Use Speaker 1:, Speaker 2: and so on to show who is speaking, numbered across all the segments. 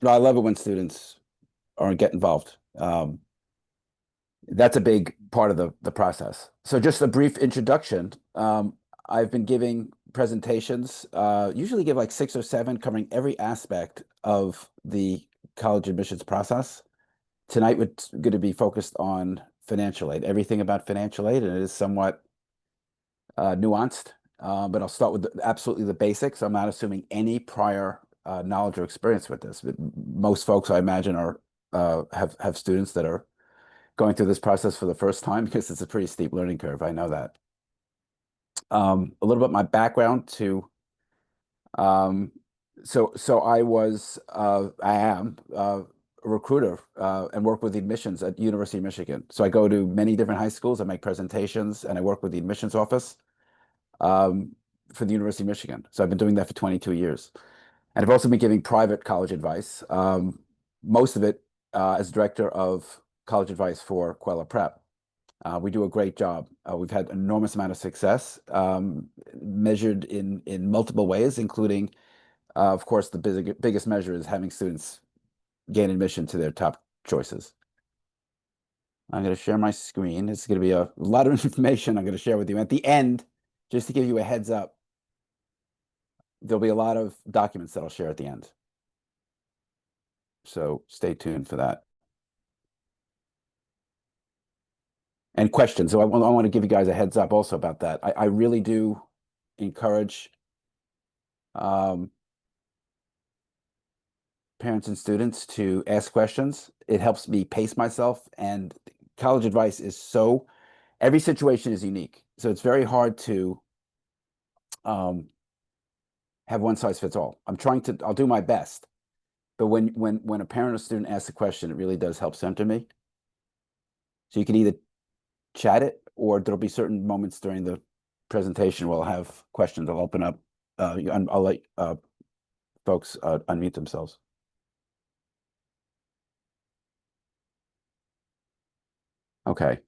Speaker 1: No, I love it when students get involved. That's a big part of the process. So just a brief introduction. I've been giving presentations, usually give like 6 or 7 covering every aspect of the college admissions process. Tonight we're going to be focused on financial aid, everything about financial aid, and it is somewhat nuanced, but I'll start with absolutely the basics. I'm not assuming any prior knowledge or experience with this, but most folks I imagine are have students that are going through this process for the first time because it's a pretty steep learning curve. I know that. A little bit my background to um, so I am a recruiter and work with the admissions at University of Michigan. So I go to many different high schools. I make presentations and I work with the admissions office um, for the University of Michigan. So I've been doing that for 22 years. And I've also been giving private college advice, most of it as director of college advice for Quella Prep. We do a great job. We've had an enormous amount of success, measured in multiple ways, including, of course, the biggest measure is having students gain admission to their top choices. I'm going to share my screen. It's going to be a lot of information I'm going to share with you. At the end, just to give you a heads up, there'll be a lot of documents that I'll share at the end. So stay tuned for that. And questions. So I want to give you guys a heads up also about that. I really do encourage parents and students to ask questions. It helps me pace myself, and college advice is every situation is unique. So it's very hard to have one size fits all. I'll do my best. But when a parent or student asks a question, it really does help center me. So you can either chat it, or there'll be certain moments during the presentation where I'll have questions. I'll open up, I'll let folks unmute themselves. Okay,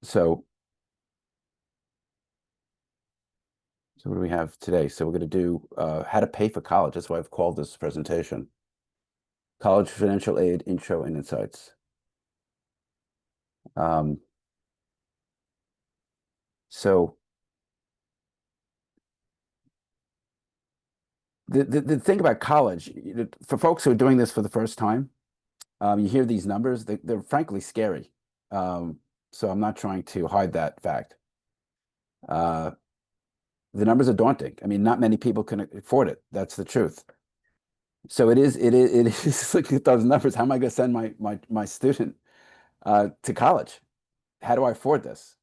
Speaker 1: so what do we have today? So we're going to do how to pay for college. That's why I've called this presentation. College Financial Aid Intro and Insights. So the thing about college, for folks who are doing this for the first time, you hear these numbers, they're frankly scary. So I'm not trying to hide that fact. The numbers are daunting. I mean, not many people can afford it. That's the truth. So it is looking at those numbers. How am I going to send my student to college? How do I afford this?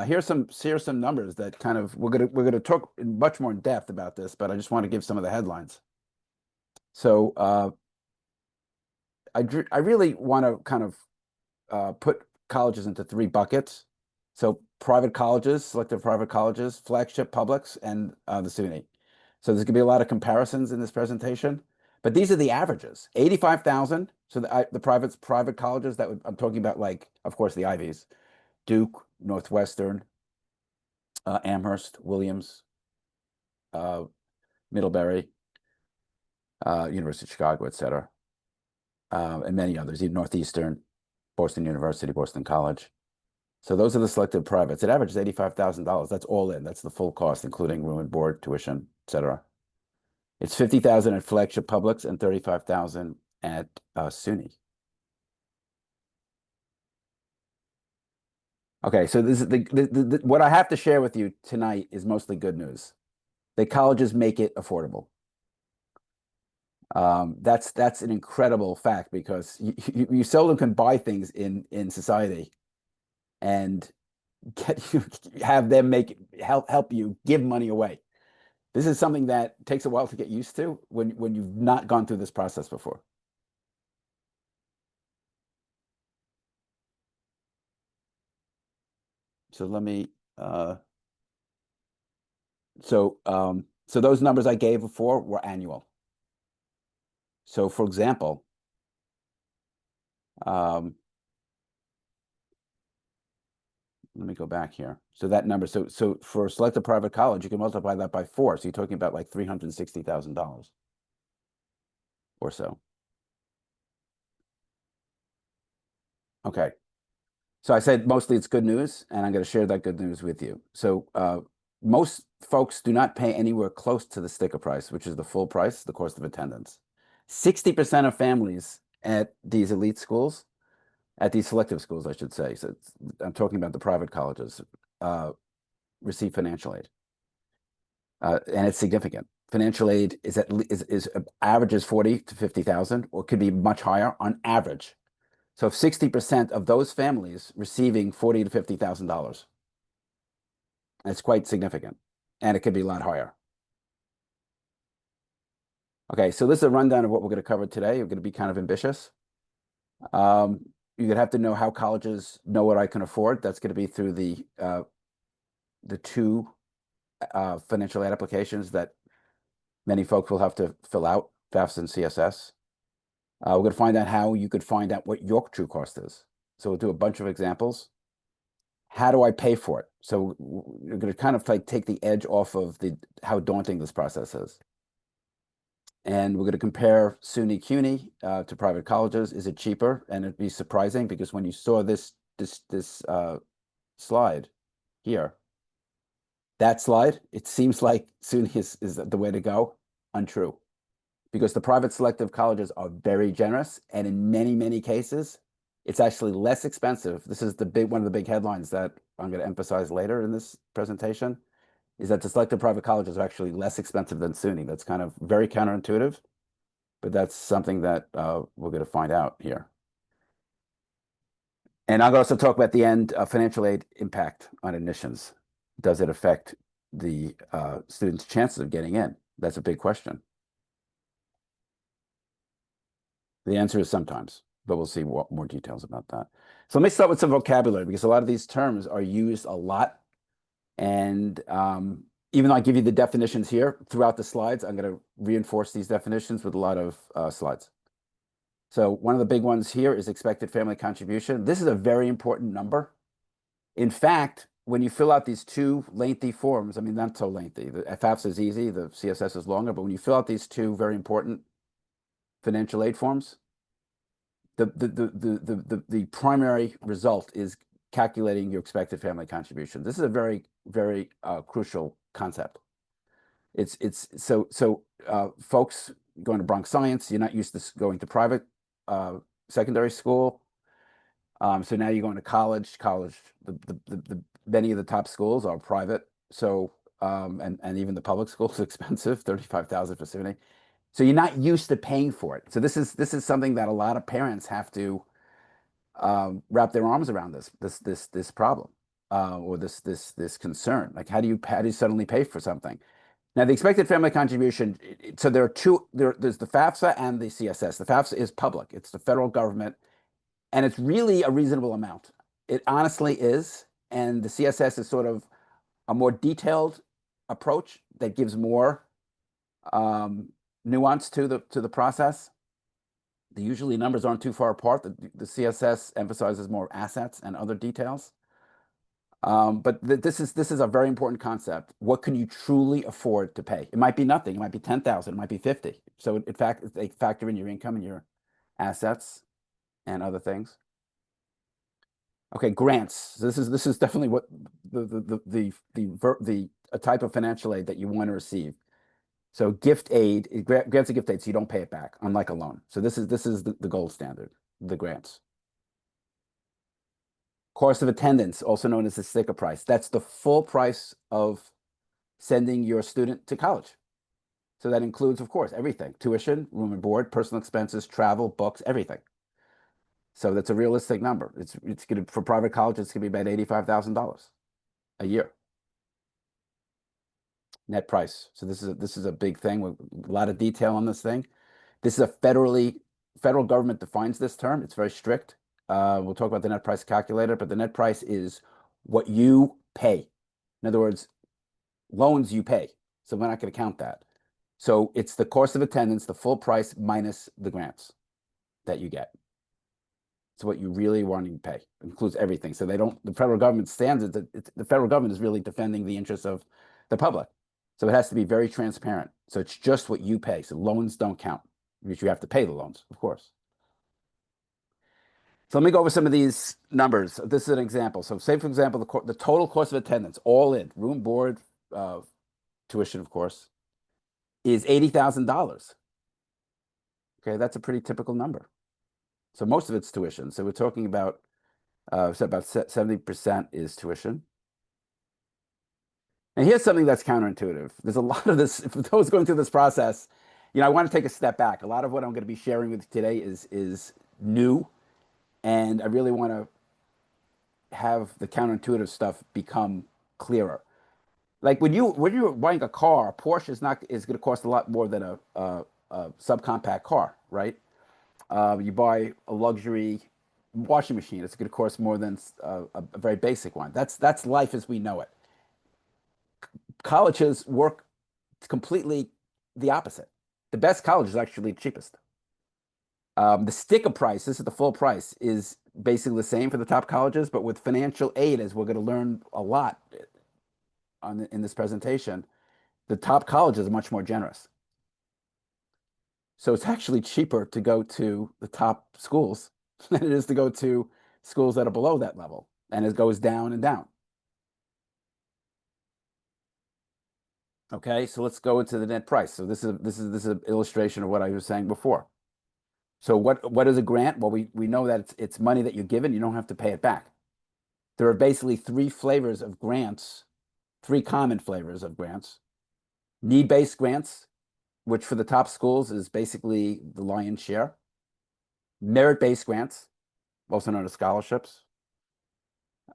Speaker 1: Here's some numbers that kind of we're gonna talk much more in depth about this, but I just want to give some of the headlines. So I really want to kind of put colleges into 3 buckets. So private colleges, selective private colleges, flagship publics, and the SUNY. So there's going to be a lot of comparisons in this presentation, but these are the averages. 85,000. So the private colleges I'm talking about, like, of course, the Ivies, Duke, Northwestern, Amherst, Williams, Middlebury, University of Chicago, et cetera, and many others, even Northeastern, Boston University, Boston College. So those are the selected privates. It averages $85,000. That's all in. That's the full cost, including room and board, tuition, et cetera. It's 50,000 at flagship publics and 35,000 at SUNY. Okay, so this is what I have to share with you tonight is mostly good news. The colleges make it affordable. That's an incredible fact, because you seldom can buy things in society and have them help you give money away. This is something that takes a while to get used to when you've not gone through this process before. So let me so those numbers I gave before were annual. So for example, let me go back here. So that number, so for a selected private college, you can multiply that by 4. So you're talking about like $360,000. or so. Okay. So I said mostly it's good news, and I'm going to share that good news with you. So most folks do not pay anywhere close to the sticker price, which is the full price, the cost of attendance. 60% of families at these elite schools, at these selective schools, I should say, so I'm talking about the private colleges, receive financial aid. And it's significant. Financial aid is averages 40 to 50,000, or could be much higher on average. So if 60% of those families receiving $40,000 to $50,000, that's quite significant, and it could be a lot higher. Okay, so this is a rundown of what we're going to cover today. We're going to be kind of ambitious. You're going to have to know how colleges know what I can afford. That's going to be through the two financial aid applications that many folks will have to fill out, FAFSA and CSS. We're going to find out how you could find out what your true cost is. So we'll do a bunch of examples. How do I pay for it? So we're going to kind of like take the edge off of how daunting this process is. And we're going to compare SUNY CUNY to private colleges. Is it cheaper? And it'd be surprising, because when you saw this slide here, that slide, it seems like SUNY is the way to go. Untrue. Because the private selective colleges are very generous, and in many, many cases, it's actually less expensive. This is one of the big headlines that I'm going to emphasize later in this presentation, is that the selective private colleges are actually less expensive than SUNY. That's kind of very counterintuitive, but that's something that we're going to find out here. And I'm going to also talk about at the end financial aid impact on admissions. Does it affect the students' chances of getting in? That's a big question. The answer is sometimes, but we'll see more details about that. So let me start with some vocabulary, because a lot of these terms are used a lot. And even though I give you the definitions here throughout the slides, I'm going to reinforce these definitions with a lot of slides. So one of the big ones here is expected family contribution. This is a very important number. In fact, when you fill out these two lengthy forms, I mean, not so lengthy. The FAFSA is easy, the CSS is longer, but when you fill out these two very important financial aid forms, the primary result is calculating your expected family contribution. This is a very, very crucial concept. So folks going to Bronx Science, you're not used to going to private secondary school. So now you're going to college. Many of the top schools are private. So and even the public schools are expensive, $35,000 for SUNY. So you're not used to paying for it. So this is something that a lot of parents have to wrap their arms around this problem or this concern. Like, how do you suddenly pay for something? Now, the expected family contribution. So there are two. There's the FAFSA and the CSS. The FAFSA is public. It's the federal government, and it's really a reasonable amount. It honestly is. And the CSS is sort of a more detailed approach that gives more nuance to the process. Usually numbers aren't too far apart. The CSS emphasizes more assets and other details. But this is a very important concept. What can you truly afford to pay? It might be nothing. It might be 10,000. It might be 50. So in fact, they factor in your income and your assets and other things. Okay, grants. So this is definitely what a type of financial aid that you want to receive. So gift aid, grants a gift aid, so you don't pay it back, unlike a loan. So this is the gold standard, the grants. Cost of attendance, also known as the sticker price. That's the full price of sending your student to college. So that includes, of course, everything: tuition, room and board, personal expenses, travel, books, everything. So that's a realistic number. It's going to, for private colleges, it's going to be about $85,000 a year. Net price. So this is a big thing with a lot of detail on this thing. This is federal government defines this term. It's very strict. We'll talk about the net price calculator, but the net price is what you pay. In other words, loans you pay. So we're not going to count that. So it's the cost of attendance, the full price minus the grants that you get. It's what you really want to pay. It includes everything. So the federal government stands the federal government is really defending the interests of the public. So it has to be very transparent. So it's just what you pay. So loans don't count. which you have to pay the loans, of course. So let me go over some of these numbers. This is an example. So say, for example, the total cost of attendance, all in, room, board, tuition, of course, is $80,000. Okay, that's a pretty typical number. So most of it's tuition. So we're talking about, so about 70% is tuition. And here's something that's counterintuitive. There's a lot of this, for those going through this process, I want to take a step back. A lot of what I'm going to be sharing with you today is new, and I really want to have the counterintuitive stuff become clearer. Like when you're buying a car, a Porsche is going to cost a lot more than a subcompact car, right? You buy a luxury washing machine, it's going to cost more than a very basic one. That's life as we know it. Colleges work completely the opposite. The best college is actually the cheapest. The sticker price, this is the full price, is basically the same for the top colleges, but with financial aid, as we're going to learn a lot in this presentation, the top colleges are much more generous. So it's actually cheaper to go to the top schools than it is to go to schools that are below that level, and it goes down and down. Okay, so let's go into the net price. So this is an illustration of what I was saying before. So what is a grant? Well, we know that it's money that you're given. You don't have to pay it back. There are basically three flavors of grants, three common flavors of grants. Need-based grants, which for the top schools is basically the lion's share. Merit-based grants, also known as scholarships,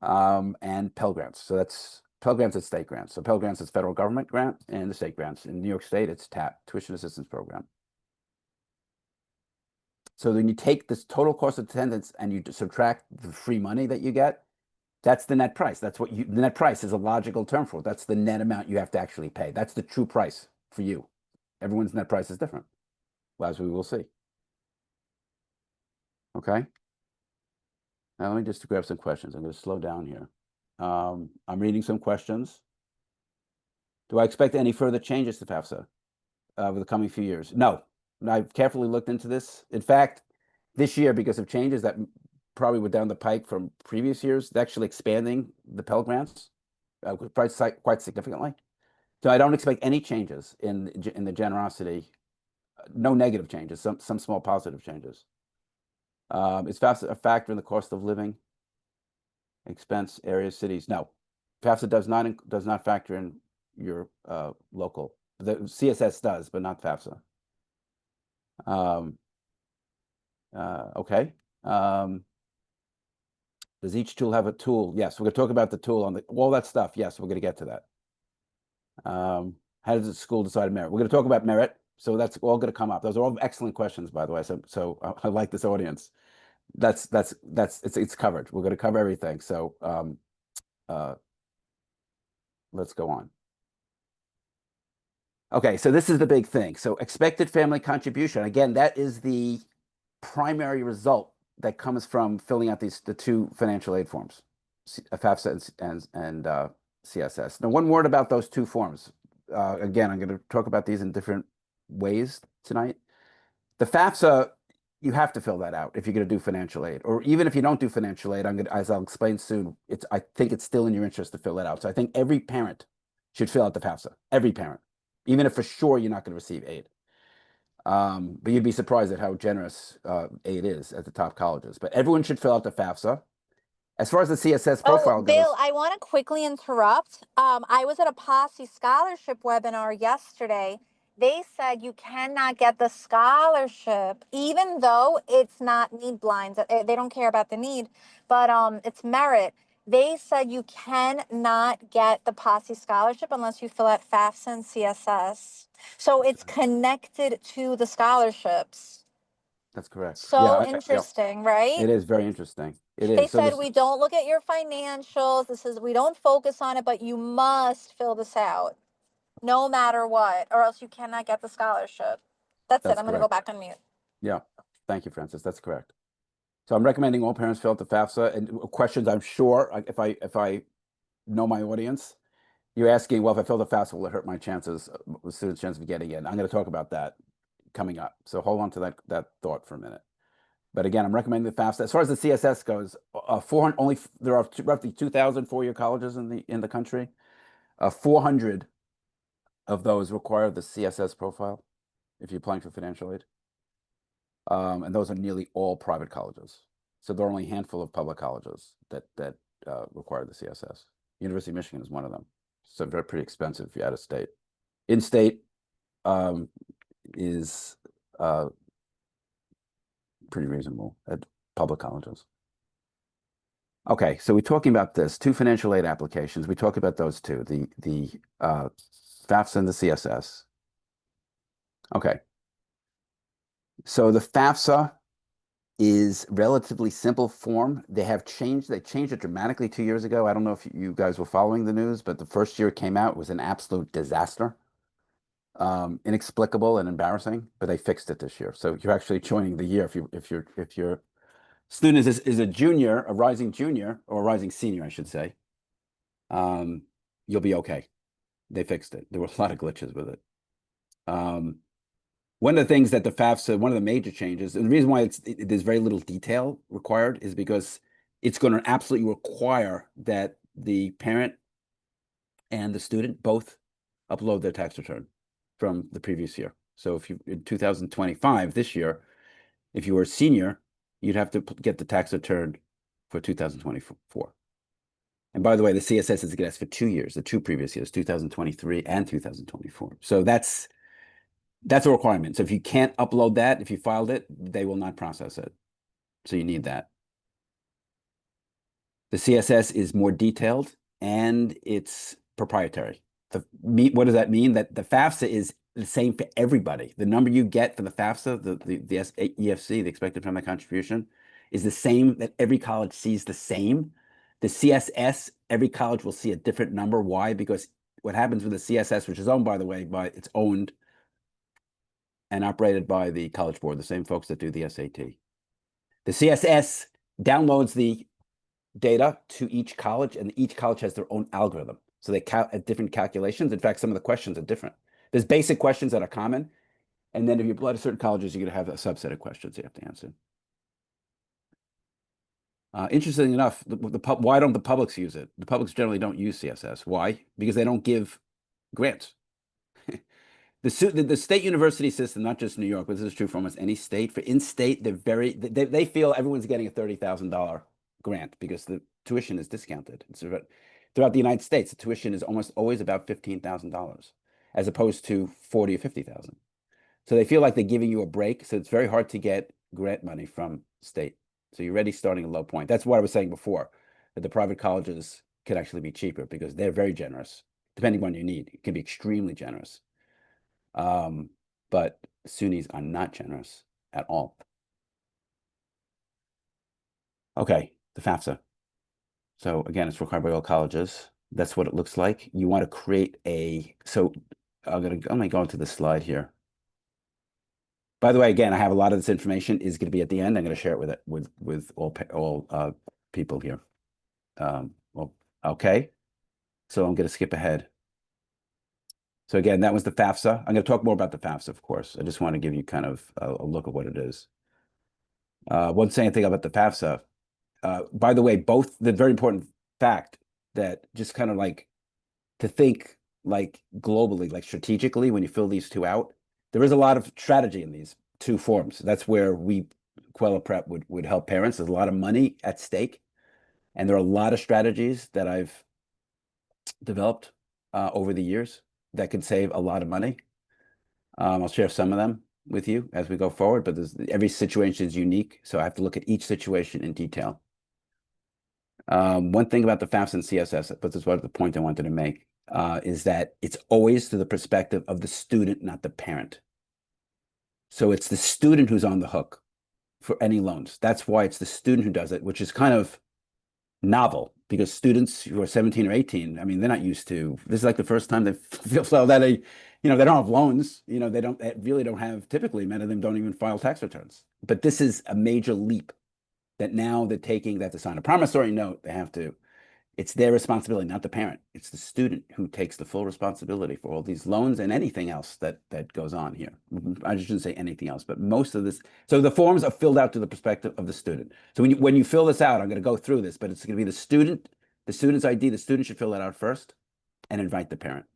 Speaker 1: and Pell Grants. So that's Pell Grants is state grants. So Pell Grants is federal government grant, and the state grants. In New York State, it's TAP, Tuition Assistance Program. So when you take this total cost of attendance and you subtract the free money that you get, that's the net price. That's the net price is a logical term for it. That's the net amount you have to actually pay. That's the true price for you. Everyone's net price is different, as we will see. Okay. Now let me just grab some questions. I'm going to slow down here. I'm reading some questions. Do I expect any further changes to FAFSA over the coming few years? No. I've carefully looked into this. In fact, this year, because of changes that probably were down the pike from previous years, they're actually expanding the Pell Grants quite significantly. So I don't expect any changes in the generosity. No negative changes. Some small positive changes. Is FAFSA a factor in the cost of living? Expense areas, cities? No. FAFSA does not factor in your local. The CSS does, but not FAFSA. Okay. Does each tool have a tool? Yes, we're going to talk about the tool on all that stuff. Yes, we're going to get to that. How does the school decide merit? We're going to talk about merit, so that's all going to come up. Those are all excellent questions, by the way. So I like this audience. It's covered. We're going to cover everything. So let's go on. Okay, so this is the big thing. So expected family contribution. Again, that is the primary result that comes from filling out the two financial aid forms, FAFSA and CSS. Now, one word about those two forms. Again, I'm going to talk about these in different ways tonight. The FAFSA, you have to fill that out if you're going to do financial aid, or even if you don't do financial aid, as I'll explain soon, I think it's still in your interest to fill that out. So I think every parent should fill out the FAFSA. Every parent, even if for sure you're not going to receive aid. But you'd be surprised at how generous aid is at the top colleges. But everyone should fill out the FAFSA. As far as the CSS profile goes.
Speaker 2: Bill, I want to quickly interrupt. I was at a Posse scholarship webinar yesterday. They said you cannot get the scholarship, even though it's not need blinds. They don't care about the need, but it's merit. They said you cannot get the Posse scholarship unless you fill out FAFSA and CSS. So it's connected to the scholarships.
Speaker 1: That's correct.
Speaker 2: So interesting, right?
Speaker 1: It is very interesting. It is.
Speaker 2: They said we don't look at your financials. We don't focus on it, but you must fill this out no matter what, or else you cannot get the scholarship. That's it. I'm going to go back on mute.
Speaker 1: Yeah. Thank you, Francis. That's correct. So I'm recommending all parents fill out the FAFSA. And questions, I'm sure, if I know my audience, you're asking, well, if I fill the FAFSA, will it hurt my students' chance of getting in? I'm going to talk about that. coming up. So hold on to that thought for a minute. But again, I'm recommending the FAFSA. As far as the CSS goes, 400 only there are roughly 2,000 four-year colleges in the country. 400 of those require the CSS profile if you're applying for financial aid. And those are nearly all private colleges. So there are only a handful of public colleges that require the CSS. University of Michigan is one of them. So very pretty expensive if you're out of state. In-state is pretty reasonable at public colleges. Okay, so we're talking about this, two financial aid applications. We talked about those two, the FAFSA and the CSS. Okay. So the FAFSA is relatively simple form. They changed it dramatically 2 years ago. I don't know if you guys were following the news, but the first year it came out was an absolute disaster. Inexplicable and embarrassing, but they fixed it this year. So you're actually joining the year if your student is a junior, a rising junior, or a rising senior, I should say. You'll be okay. They fixed it. There were a lot of glitches with it. One of the things that the FAFSA, one of the major changes, and the reason why there's very little detail required is because it's going to absolutely require that the parent and the student both upload their tax return from the previous year. So if you in 2025, this year, if you were a senior, you'd have to get the tax return for 2024. And by the way, the CSS is going to ask for 2 years, the two previous years, 2023 and 2024. So that's a requirement. So if you can't upload that, if you filed it, they will not process it. So you need that. The CSS is more detailed and it's proprietary. What does that mean? That the FAFSA is the same for everybody. The number you get for the FAFSA, the EFC, the expected family contribution, is the same, that every college sees the same. The CSS, every college will see a different number. Why? Because what happens with the CSS, which is owned, by the way, it's owned and operated by the College Board, the same folks that do the SAT. The CSS downloads the data to each college, and each college has their own algorithm. So they count at different calculations. In fact, some of the questions are different. There's basic questions that are common, and then if you apply to certain colleges, you're going to have a subset of questions you have to answer. Interestingly enough, why don't the publics use it? The publics generally don't use CSS. Why? Because they don't give grants. The state university system, not just New York, but this is true for almost any state. For in-state, they feel everyone's getting a $30,000 grant because the tuition is discounted. Throughout the United States, the tuition is almost always about $15,000, as opposed to 40 or 50,000. So they feel like they're giving you a break. So it's very hard to get grant money from state. So you're already starting a low point. That's what I was saying before, that the private colleges could actually be cheaper because they're very generous, depending on what you need. It can be extremely generous. But SUNYs are not generous at all. Okay, the FAFSA. So again, it's required by all colleges. That's what it looks like. You want to create so I'm gonna go into the slide here. By the way, again, I have a lot of this information is going to be at the end. I'm going to share it with all people here. Well, okay. So I'm going to skip ahead. So again, that was the FAFSA. I'm going to talk more about the FAFSA, of course. I just want to give you kind of a look at what it is. One saying thing about the FAFSA. By the way, the very important fact that just kind of like to think like globally, like strategically, when you fill these two out, there is a lot of strategy in these two forms. That's where Quella Prep would help parents. There's a lot of money at stake, and there are a lot of strategies that I've developed over the years that could save a lot of money. I'll share some of them with you as we go forward, but every situation is unique, so I have to look at each situation in detail. One thing about the FAFSA and CSS, but this was the point I wanted to make, is that it's always through the perspective of the student, not the parent. So it's the student who's on the hook for any loans. That's why it's the student who does it, which is kind of novel because students who are 17 or 18, I mean, they're not used to, this is like the first time they feel so that they don't have loans, they really don't have, typically many of them don't even file tax returns. But this is a major leap that now they have to sign a promissory note. They have to It's their responsibility, not the parent. It's the student who takes the full responsibility for all these loans and anything else that goes on here. I shouldn't say anything else, but most of this. So the forms are filled out to the perspective of the student. So when you fill this out, I'm going to go through this, but it's going to be the student's ID. The student should fill that out first and invite the parent.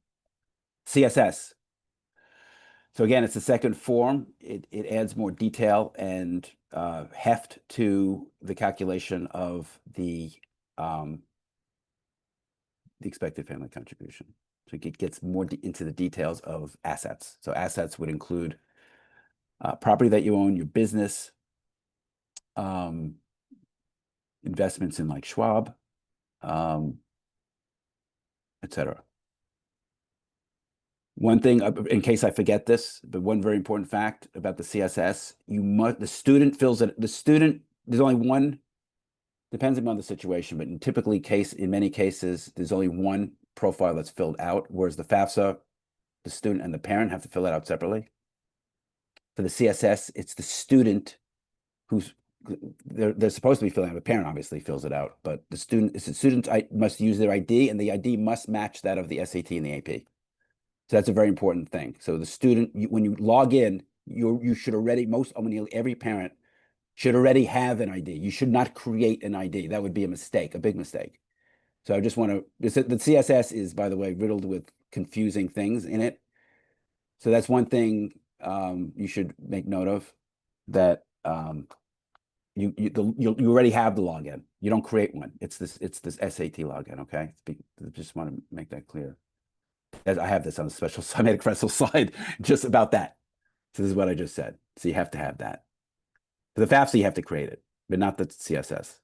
Speaker 1: CSS. So again, it's the second form. It adds more detail and heft to the calculation of the expected family contribution. So it gets more into the details of assets. So assets would include property that you own, your business, investments in like Schwab, etc. One thing, in case I forget this, but one very important fact about the CSS, the student fills it. The student, there's only one, depends upon the situation, but in many cases, there's only one profile that's filled out, whereas the FAFSA, the student and the parent have to fill it out separately. For the CSS, it's the student who's they're supposed to be filling out. The parent obviously fills it out, but the student must use their ID, and the ID must match that of the SAT and the AP. So that's a very important thing. So the student, when you log in, you should already every parent should already have an ID. You should not create an ID. That would be a mistake, a big mistake. So I just want to. The CSS is, by the way, riddled with confusing things in it. So that's one thing you should make note of, that you already have the login. You don't create one. It's this SAT login. Okay, just want to make that clear. As I have this on a special, I made a special slide just about that. So this is what I just said. So you have to have that. For the FAFSA, you have to create it, but not the CSS. Is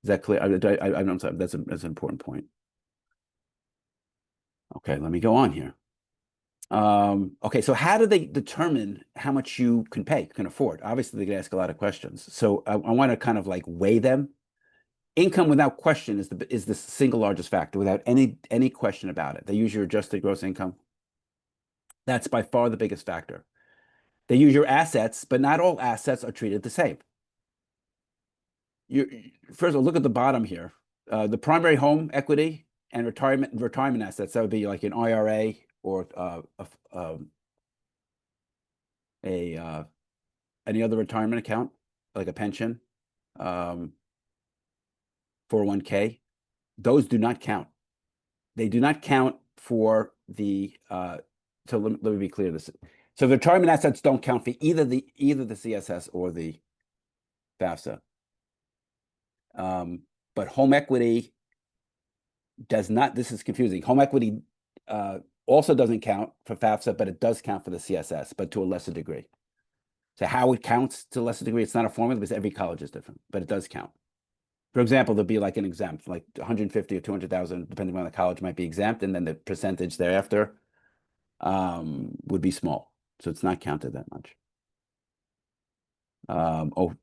Speaker 1: that clear? I'm sorry. That's an important point. Okay, let me go on here. Okay, so how do they determine how much you can afford? Obviously, they can ask a lot of questions. So I want to kind of like weigh them. Income, without question, is the single largest factor, without any question about it. They use your adjusted gross income. That's by far the biggest factor. They use your assets, but not all assets are treated the same. First of all, look at the bottom here. The primary home equity and retirement assets, that would be like an IRA or any other retirement account, like a pension, 401k. Those do not count. They do not count for the so let me be clear. So the retirement assets don't count for either the CSS or the FAFSA. But home equity does not. This is confusing. Home equity also doesn't count for FAFSA, but it does count for the CSS, but to a lesser degree. So how it counts to a lesser degree, it's not a formula because every college is different, but it does count. For example, there'll be like an exempt, like 150 or 200,000, depending on the college, might be exempt, and then the percentage thereafter would be small. So it's not counted that much.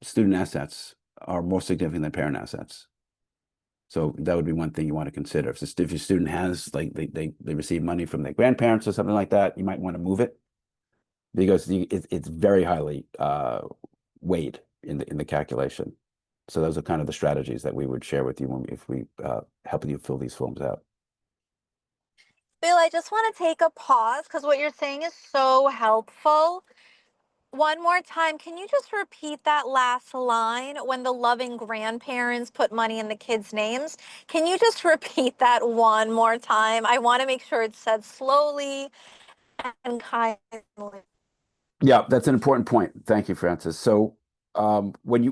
Speaker 1: Student assets are more significant than parent assets. So that would be one thing you want to consider. If your student has, like, they receive money from their grandparents or something like that, you might want to move it, because it's very highly weighed in the calculation. So those are kind of the strategies that we would share with you if we helping you fill these forms out.
Speaker 2: Bill, I just want to take a pause because what you're saying is so helpful. One more time, can you just repeat that last line, when the loving grandparents put money in the kids' names? Can you just repeat that one more time? I want to make sure it's said slowly and kindly.
Speaker 1: Yeah, that's an important point. Thank you, Francis. So when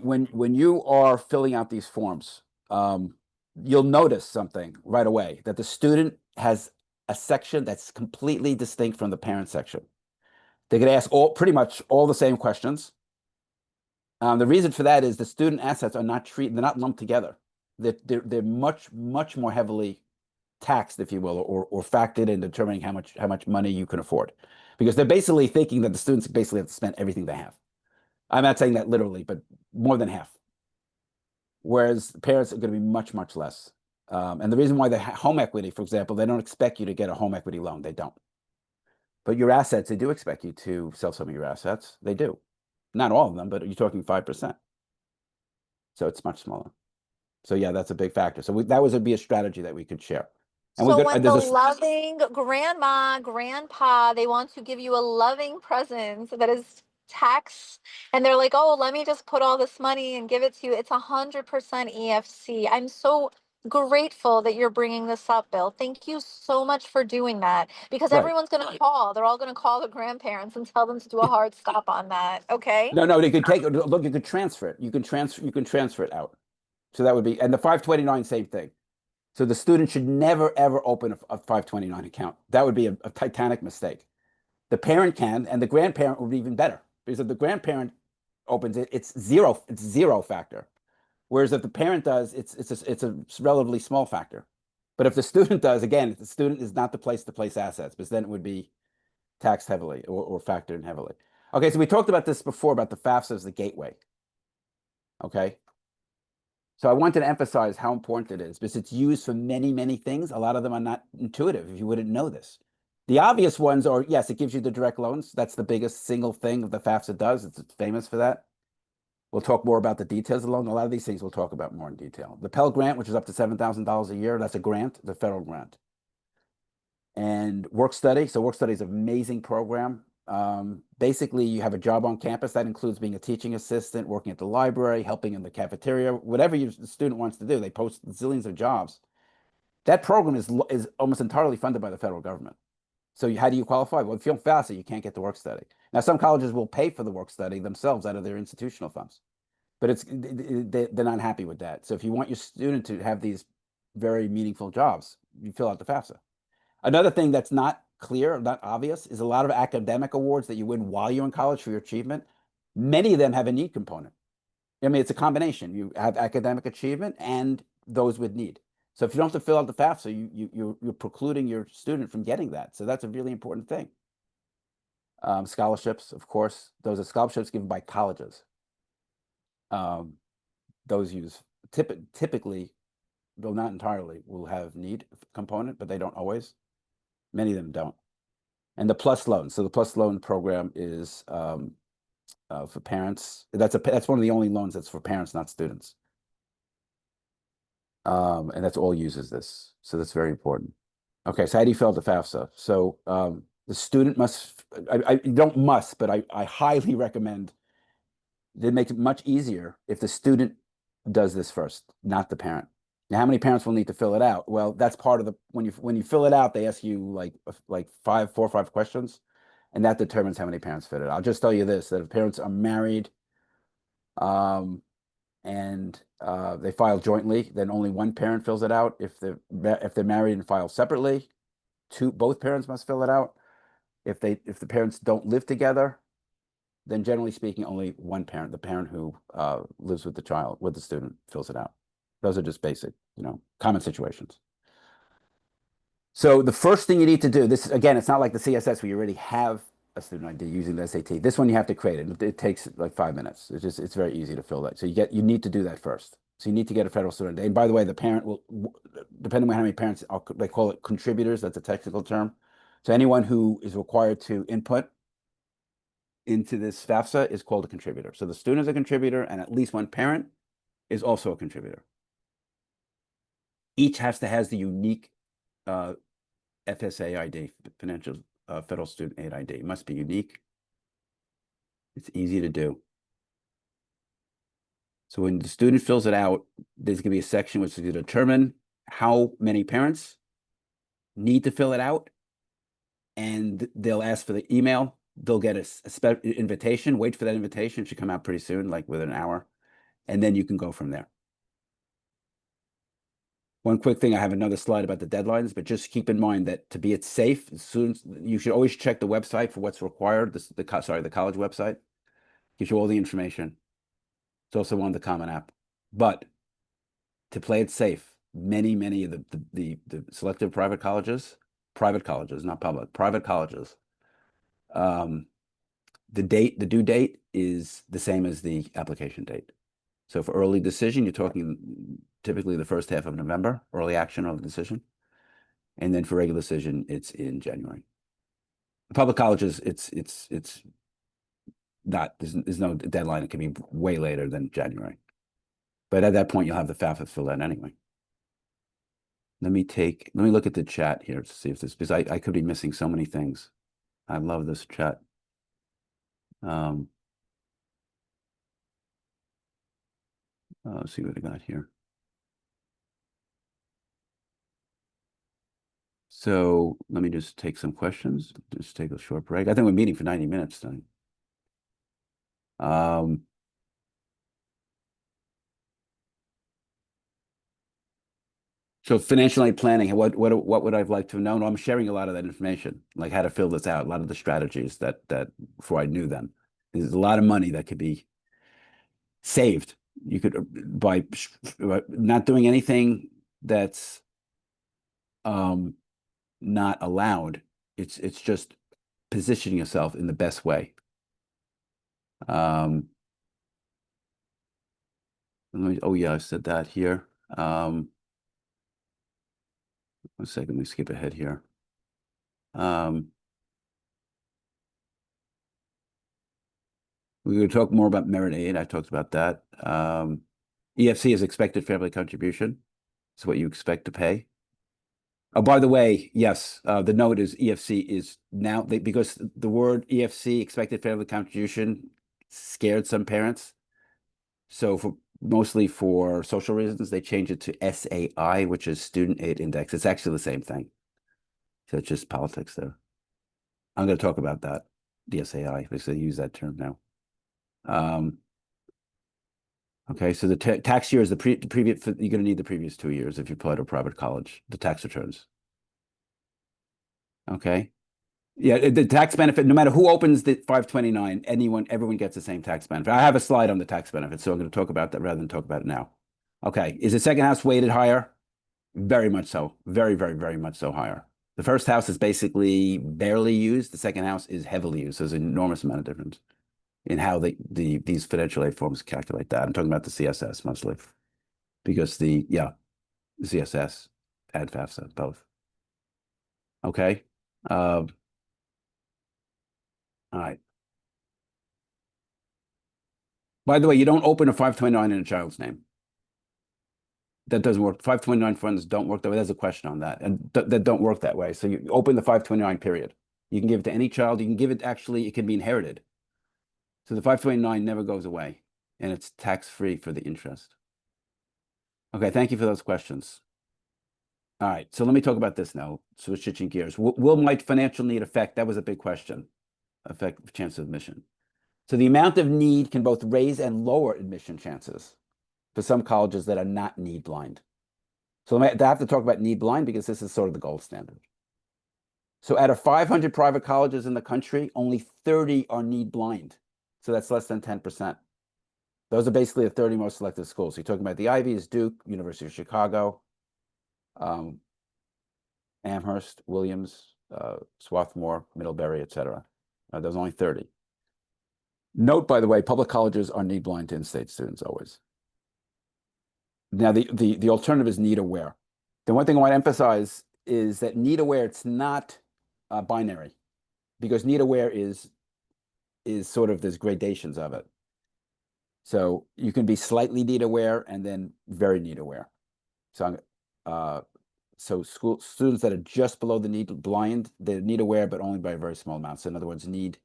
Speaker 1: you are filling out these forms, you'll notice something right away, that the student has a section that's completely distinct from the parent section. They could ask pretty much all the same questions. The reason for that is the student assets are not treated; they're not lumped together. They're much more heavily taxed, if you will, or factored in determining how much money you can afford, because they're basically thinking that the students basically have to spend everything they have. I'm not saying that literally, but more than half. Whereas parents are going to be much less. And the reason why the home equity, for example, they don't expect you to get a home equity loan. They don't. But your assets, they do expect you to sell some of your assets. They do. Not all of them, but you're talking 5%. So it's much smaller. So yeah, that's a big factor. So that would be a strategy that we could share. And we're
Speaker 2: So
Speaker 1: gonna
Speaker 2: when the
Speaker 1: there's a
Speaker 2: loving grandma, grandpa, they want to give you a loving present that is tax, and they're like, "Oh, let me just put all this money and give it to you." It's 100% EFC. I'm so grateful that you're bringing this up, Bill. Thank you so much for doing that because
Speaker 1: right.
Speaker 2: everyone's going to call. They're all going to call the grandparents and tell them to do a hard stop on that. Okay?
Speaker 1: No, they could take it. Look, you could transfer it. You can transfer it out. So that would be, and the 529, same thing. So the student should never ever open a 529 account. That would be a titanic mistake. The parent can, and the grandparent would be even better because if the grandparent opens it, it's zero factor. Whereas if the parent does, it's a relatively small factor. But if the student does, again, if the student is not the place to place assets, because then it would be taxed heavily or factored in heavily. Okay, so we talked about this before about the FAFSA as the gateway. Okay, so I wanted to emphasize how important it is because it's used for many, many things. A lot of them are not intuitive if you wouldn't know this. The obvious ones are, yes, it gives you the direct loans. That's the biggest single thing the FAFSA does. It's famous for that. We'll talk more about the details along. A lot of these things we'll talk about more in detail. The Pell Grant, which is up to $7,000 a year, that's a grant, the federal grant. And work study. So work study is an amazing program. Basically, you have a job on campus that includes being a teaching assistant, working at the library, helping in the cafeteria, whatever the student wants to do. They post zillions of jobs. That program is almost entirely funded by the federal government. So how do you qualify? Well, if you don't FAFSA, you can't get the work study. Now, some colleges will pay for the work study themselves out of their institutional funds, but they're not happy with that. So if you want your student to have these very meaningful jobs, you fill out the FAFSA. Another thing that's not clear, not obvious, is a lot of academic awards that you win while you're in college for your achievement. Many of them have a need component. I mean, it's a combination. You have academic achievement and those with need. So if you don't have to fill out the FAFSA, you're precluding your student from getting that. So that's a really important thing. Scholarships, of course, those are scholarships given by colleges. Those use typically, though not entirely, will have need component, but they don't always. Many of them don't. And the plus loan. So the plus loan program is for parents. That's one of the only loans that's for parents, not students. And that's all uses this. So that's very important. Okay, so how do you fill out the FAFSA? So the student must, I don't must, but I highly recommend that it makes it much easier if the student does this first, not the parent. Now, how many parents will need to fill it out? Well, that's part of the when you fill it out, they ask you like 4 or 5 questions, and that determines how many parents fit it. I'll just tell you this: that if parents are married, um, and they file jointly, then only one parent fills it out. If they're married and file separately, both parents must fill it out. If the parents don't live together, then generally speaking, only one parent, the parent who lives with the student, fills it out. Those are just basic, common situations. So the first thing you need to do, this again, it's not like the CSS where you already have a student ID using the SAT. This one you have to create it. It takes like 5 minutes. It's very easy to fill that. So you need to do that first. So you need to get a federal student ID. And by the way, the parent will, depending on how many parents, they call it contributors. That's a technical term. So anyone who is required to input into this FAFSA is called a contributor. So the student is a contributor, and at least one parent is also a contributor. Each has the unique FSA ID, Financial Federal Student Aid ID. It must be unique. It's easy to do. So when the student fills it out, there's going to be a section which is going to determine how many parents need to fill it out, and they'll ask for the email. They'll get a invitation. Wait for that invitation. It should come out pretty soon, like within an hour, and then you can go from there. One quick thing, I have another slide about the deadlines, but just keep in mind that to be it safe, you should always check the website for what's required. The college website gives you all the information. It's also on the Common App. But to play it safe, many of the selective private colleges, not public, private colleges, the due date is the same as the application date. So for early decision, you're talking typically the first half of November, early action, early decision. And then for regular decision, it's in January. Public colleges, it's not, there's no deadline. It can be way later than January. But at that point, you'll have the FAFSA fill in anyway. Let me look at the chat here to see if this, because I could be missing so many things. I love this chat. Let's see what I got here. So let me just take some questions. Just take a short break. I think we're meeting for 90 minutes tonight. So financial aid planning, what would I have liked to know? No, I'm sharing a lot of that information, like how to fill this out, a lot of the strategies that before I knew them. There's a lot of money that could be saved. You could by not doing anything that's not allowed. It's just positioning yourself in the best way. Oh yeah, I said that here. 1 second, let me skip ahead here. We're going to talk more about merit aid. I talked about that. EFC is expected family contribution. It's what you expect to pay. Oh, by the way, yes, the note is EFC is now because the word EFC, expected family contribution, scared some parents. So mostly for social reasons, they changed it to SAI, which is Student Aid Index. It's actually the same thing. So it's just politics there. I'm going to talk about that, the SAI, because they use that term now. Okay, so the tax year is the previous. You're going to need the previous 2 years if you apply to a private college, the tax returns. Okay, yeah, the tax benefit, no matter who opens the 529, everyone gets the same tax benefit. I have a slide on the tax benefit, so I'm going to talk about that rather than talk about it now. Okay, is the second house weighted higher? Very much so. Very, very, very much so higher. The first house is basically barely used. The second house is heavily used. So there's an enormous amount of difference in how these financial aid forms calculate that. I'm talking about the CSS mostly because the CSS and FAFSA both. Okay. All right. By the way, you don't open a 529 in a child's name. That doesn't work. 529 funds don't work that way. There's a question on that, and that don't work that way. So you open the 529 period. You can give it to any child. You can give it actually. It can be inherited. So the 529 never goes away, and it's tax-free for the interest. Okay, thank you for those questions. All right, so let me talk about this now. So switching gears. Will my financial need affect? That was a big question. Affect chance of admission. So the amount of need can both raise and lower admission chances for some colleges that are not need blind. So I have to talk about need blind because this is sort of the gold standard. So out of 500 private colleges in the country, only 30 are need blind. So that's less than 10%. Those are basically the 30 most selected schools. So you're talking about the Ivies, Duke, University of Chicago, Amherst, Williams, Swarthmore, Middlebury, etc. There's only 30. Note, by the way, public colleges are need blind to in-state students always. Now, the alternative is need aware. The one thing I want to emphasize is that need aware, it's not binary, because need aware is sort of there's gradations of it. So you can be slightly need aware and then very need aware. So school students that are just below the need blind, they're need aware, but only by a very small amount. So in other words, need.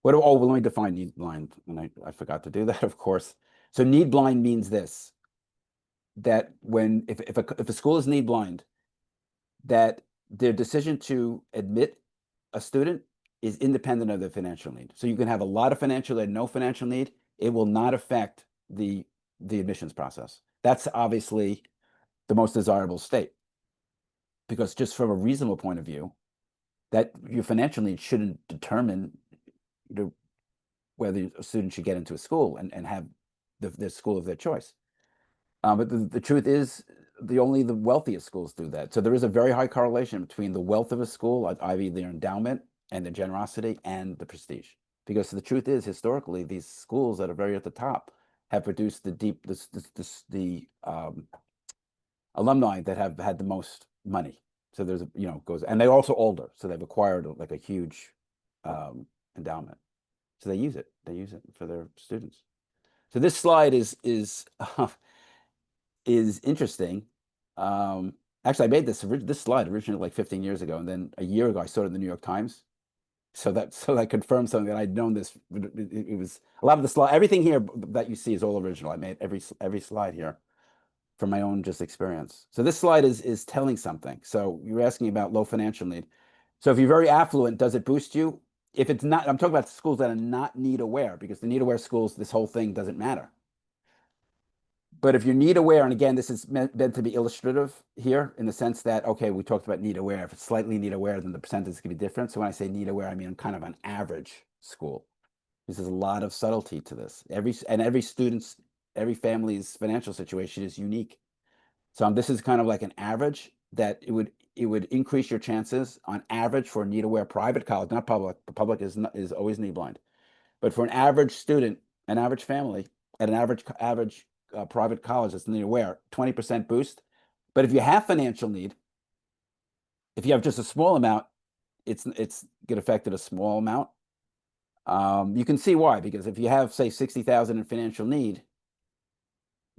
Speaker 1: Let me define need blind, and I forgot to do that, of course. So need blind means this, that if a school is need blind, that their decision to admit a student is independent of their financial need. So you can have a lot of financial aid, no financial need. It will not affect the admissions process. That's obviously the most desirable state, because just from a reasonable point of view, that your financial needs shouldn't determine whether a student should get into a school and have the school of their choice. But the truth is, only the wealthiest schools do that. So there is a very high correlation between the wealth of a school, like Ivy, their endowment, and the generosity and the prestige. Because the truth is, historically, these schools that are very at the top have produced the alumni that have had the most money. So there's and they're also older, so they've acquired like a huge endowment. So they use it for their students. So this slide is is interesting. Actually, I made this slide originally like 15 years ago, and then a year ago I saw it in the New York Times. So that confirmed something that I'd known this. It was a lot of the slide, everything here that you see is all original. I made every slide here from my own just experience. So this slide is telling something. So you're asking about low financial need. So if you're very affluent, does it boost you? If it's not, I'm talking about schools that are not need aware, because the need aware schools, this whole thing doesn't matter. But if you're need aware, and again, this is meant to be illustrative here in the sense that, okay, we talked about need aware. If it's slightly need aware, then the percentage can be different. So when I say need aware, I mean kind of an average school. There's a lot of subtlety to this. Every student's, every family's financial situation is unique. So this is kind of like an average that it would increase your chances on average for a need aware private college, not public. The public is always need blind. But for an average student, an average family at an average private college that's need aware, 20% boost. But if you have financial need, if you have just a small amount, it's get affected a small amount. You can see why, because if you have, say, 60,000 in financial need,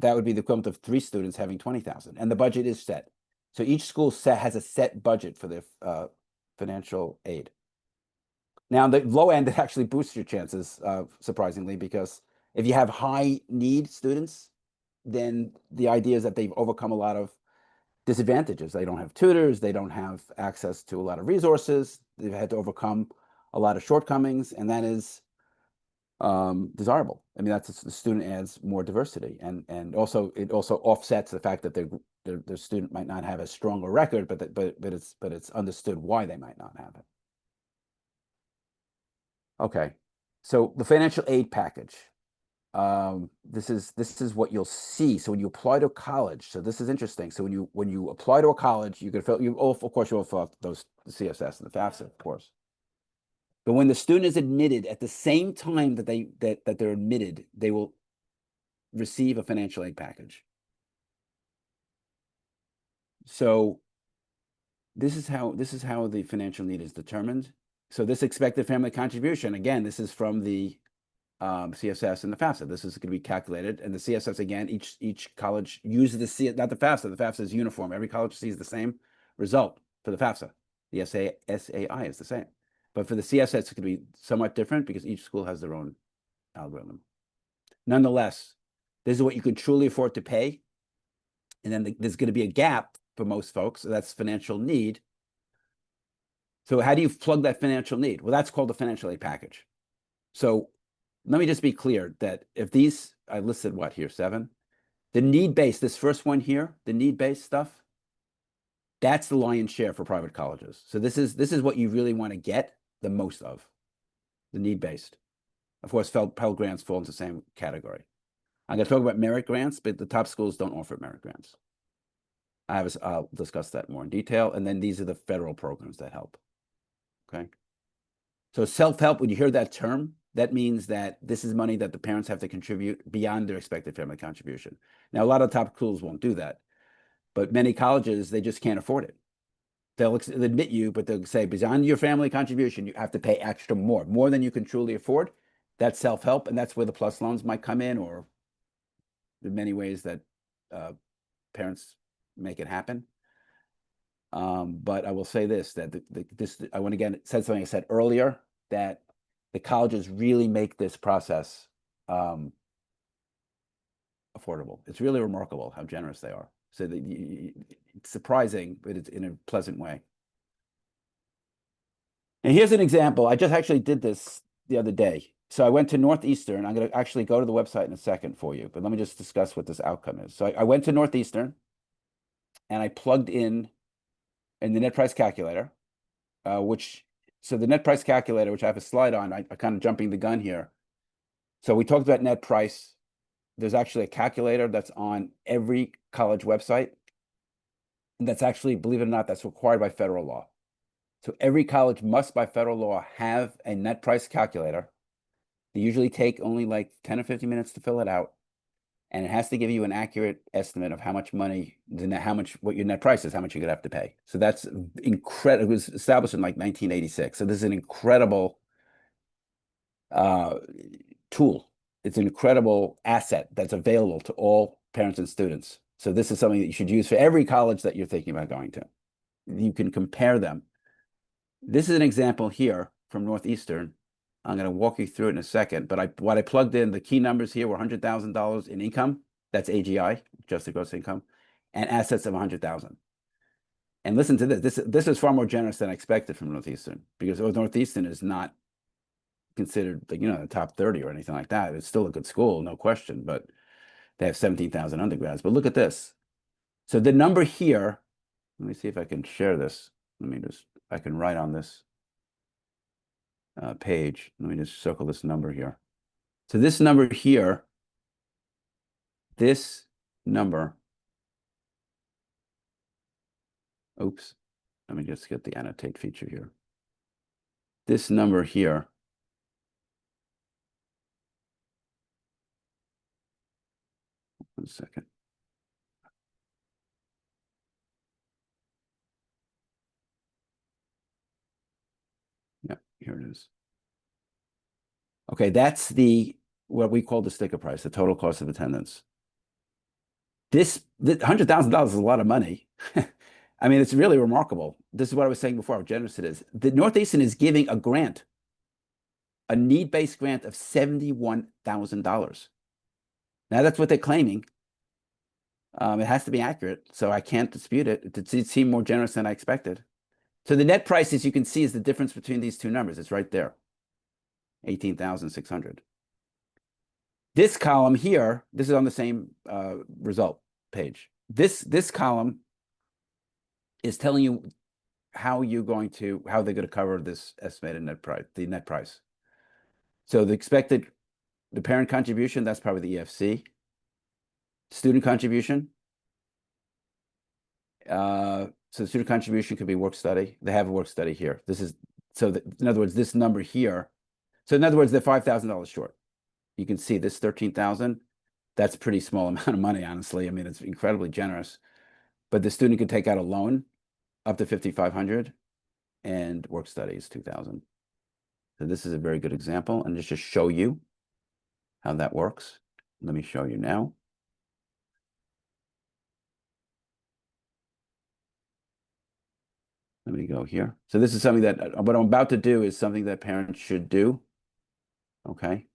Speaker 1: that would be the equivalent of 3 students having 20,000, and the budget is set. So each school has a set budget for their financial aid. Now, the low end, it actually boosts your chances, surprisingly, because if you have high need students, then the idea is that they've overcome a lot of disadvantages. They don't have tutors, they don't have access to a lot of resources, they've had to overcome a lot of shortcomings, and that is desirable. I mean, that's the student adds more diversity, and also it also offsets the fact that their student might not have a stronger record, but it's understood why they might not have it. Okay, so the financial aid package. This is what you'll see. So when you apply to a college, so this is interesting. So when you apply to a college, you can fill of course you'll fill out those the CSS and the FAFSA, of course. But when the student is admitted, at the same time that they're admitted, they will receive a financial aid package. So this is how the financial need is determined. So this expected family contribution, again, this is from the CSS and the FAFSA. This is going to be calculated, and the CSS, again, each college uses not the FAFSA. The FAFSA is uniform. Every college sees the same result for the FAFSA. The SAI is the same, but for the CSS, it's going to be somewhat different because each school has their own algorithm. Nonetheless, this is what you can truly afford to pay, and then there's going to be a gap for most folks. So that's financial need. So how do you plug that financial need? Well, that's called the financial aid package. So let me just be clear that if these, I listed what here, 7? The need-based, this first one here, the need-based stuff, that's the lion's share for private colleges. So this is what you really want to get the most of, the need-based. Of course, Pell Grants fall into the same category. I'm going to talk about merit grants, but the top schools don't offer merit grants. I'll discuss that more in detail. And then these are the federal programs that help. Okay. So self-help, when you hear that term, that means that this is money that the parents have to contribute beyond their expected family contribution. Now, a lot of top schools won't do that, but many colleges, they just can't afford it. They'll admit you, but they'll say, beyond your family contribution, you have to pay extra more than you can truly afford. That's self-help, and that's where the plus loans might come in, or in many ways that parents make it happen. But I will say this, that I want to again said something I said earlier, that the colleges really make this process affordable. It's really remarkable how generous they are. So it's surprising, but it's in a pleasant way. And here's an example. I just actually did this the other day. So I went to Northeastern. I'm going to actually go to the website in a second for you, but let me just discuss what this outcome is. So I went to Northeastern and I plugged in the net price calculator, so the net price calculator, which I have a slide on, I kind of jumping the gun here. So we talked about net price. There's actually a calculator that's on every college website. And that's actually, believe it or not, that's required by federal law. So every college must, by federal law, have a net price calculator. They usually take only like 10 or 15 minutes to fill it out. And it has to give you an accurate estimate of how much money, what your net price is, how much you're going to have to pay. So that's incredible. It was established in like 1986. So this is an incredible tool. It's an incredible asset that's available to all parents and students. So this is something that you should use for every college that you're thinking about going to. You can compare them. This is an example here from Northeastern. I'm going to walk you through it in a second, but what I plugged in, the key numbers here were $100,000 in income. That's AGI, adjusted gross income, and assets of 100,000. And listen to this. This is far more generous than I expected from Northeastern, because Northeastern is not considered like, the top 30 or anything like that. It's still a good school, no question, but they have 17,000 undergrads. But look at this. So the number here, let me see if I can share this. I can write on this page. Let me just circle this number here. So this number here, this number, oops, let me just get the annotate feature here. This number here, one second. Yeah, here it is. Okay, that's what we call the sticker price, the total cost of attendance. The $100,000 is a lot of money. I mean, it's really remarkable. This is what I was saying before, how generous it is. The Northeastern is giving a grant, a need-based grant of $71,000. Now that's what they're claiming. It has to be accurate, so I can't dispute it. It seemed more generous than I expected. So the net price, as you can see, is the difference between these two numbers. It's right there, 18,600. This column here, this is on the same result page. This column is telling you how they're going to cover this estimated net price, the net price. So the parent contribution, that's probably the EFC. Student contribution. So the student contribution could be work study. They have a work study here. In other words, this number here. So in other words, they're $5,000 short. You can see this 13,000. That's a pretty small amount of money, honestly. I mean, it's incredibly generous. But the student could take out a loan up to 5,500, and work study is 2,000. So this is a very good example, and just to show you how that works. Let me show you now. Let me go here. So this is something that what I'm about to do is something that parents should do. Okay.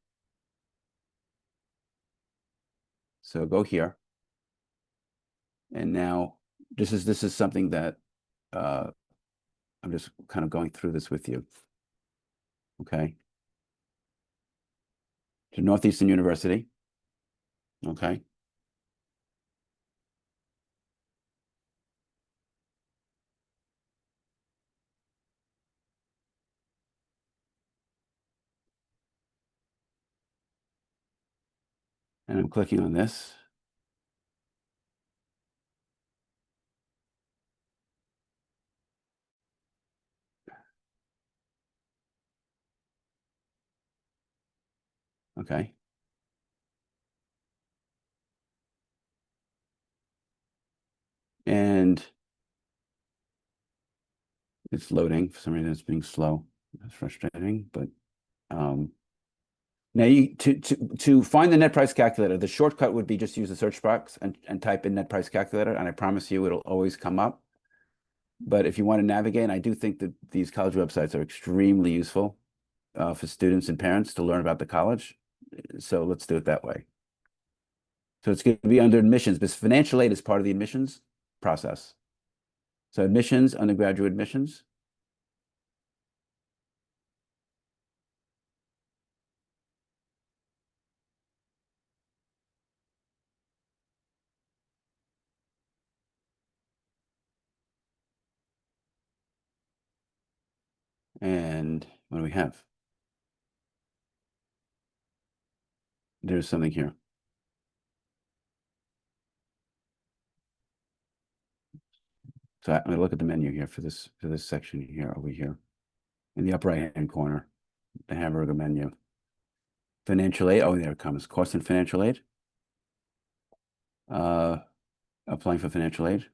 Speaker 1: So go here. And now this is something that I'm just kind of going through this with you. Okay. To Northeastern University. Okay. And I'm clicking on this. Okay. And it's loading. For some reason, it's being slow. That's frustrating, but now to find the net price calculator, the shortcut would be just use the search box and type in net price calculator, and I promise you it'll always come up. But if you want to navigate, I do think that these college websites are extremely useful for students and parents to learn about the college. So let's do it that way. So it's going to be under admissions, because financial aid is part of the admissions process. So admissions, undergraduate admissions. And what do we have? There's something here. So I'm going to look at the menu here for this section here, over here, in the upper right-hand corner, the hamburger menu. Financial aid. Oh, there it comes. Cost and financial aid. Applying for financial aid.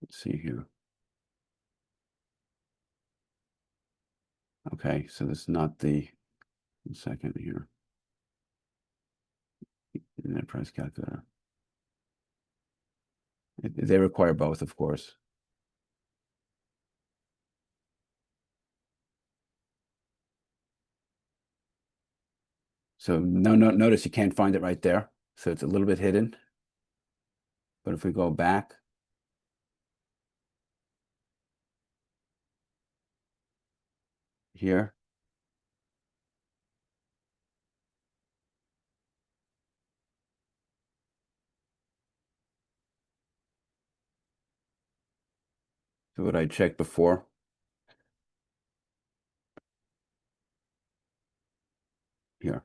Speaker 1: Let's see here. Okay, so this is not the 1 second here. Net price calculator. They require both, of course. So notice you can't find it right there. So it's a little bit hidden. But if we go back, here, so what I checked before, here.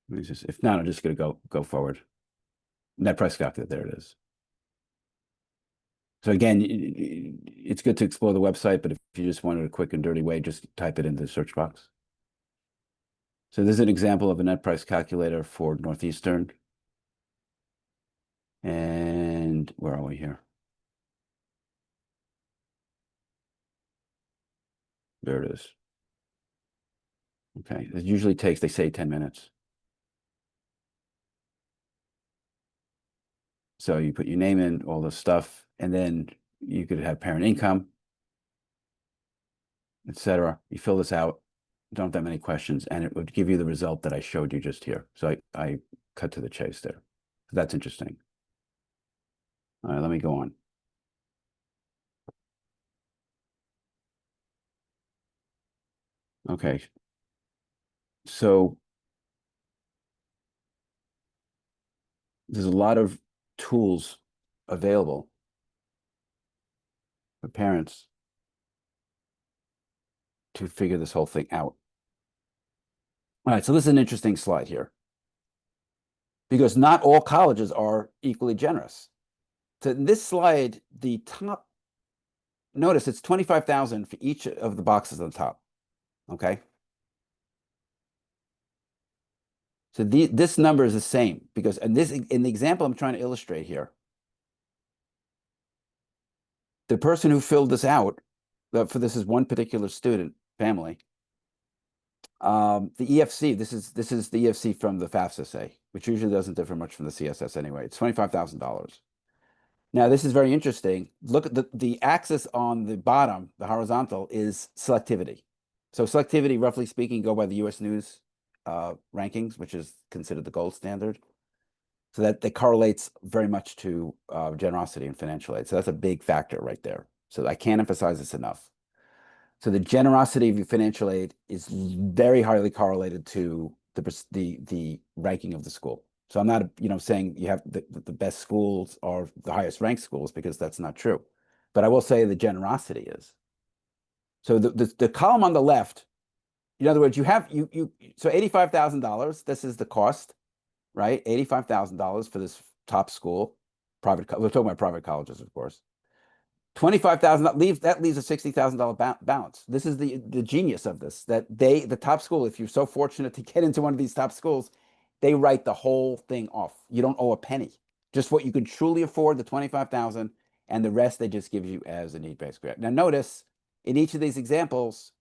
Speaker 1: Let me just, if not, I'm just gonna go forward. Net price calculator, there it is. So again, it's good to explore the website, but if you just wanted a quick and dirty way, just type it into the search box. So this is an example of a net price calculator for Northeastern. And where are we here? There it is. Okay, it usually takes, they say 10 minutes. So you put your name in, all this stuff, and then you could have parent income, etc. You fill this out, don't have that many questions, and it would give you the result that I showed you just here. So I cut to the chase there. That's interesting. All right, let me go on. Okay. So there's a lot of tools available for parents to figure this whole thing out. All right, so this is an interesting slide here because not all colleges are equally generous. So in this slide, the top, notice it's 25,000 for each of the boxes on the top. Okay. So this number is the same because, and this in the example I'm trying to illustrate here, the person who filled this out, for this is one particular student family. The EFC, this is the EFC from the FAFSA, say, which usually doesn't differ much from the CSS anyway. It's $25,000. Now, this is very interesting. Look at the axis on the bottom, the horizontal, is selectivity. So selectivity, roughly speaking, go by the US News rankings, which is considered the gold standard. So that correlates very much to generosity and financial aid. So that's a big factor right there. So I can't emphasize this enough. So the generosity of your financial aid is very highly correlated to the ranking of the school. So I'm not, saying you have the best schools are the highest ranked schools because that's not true. But I will say the generosity is. So the column on the left, in other words, you have so $85,000. This is the cost, right? $85,000 for this top school, private. We're talking about private colleges, of course. 25,000 that leaves a $60,000 balance. This is the genius of this, that the top school, if you're so fortunate to get into one of these top schools, they write the whole thing off. You don't owe a penny. Just what you could truly afford, the 25,000, and the rest they just give you as a need-based grant. Now notice in each of these examples,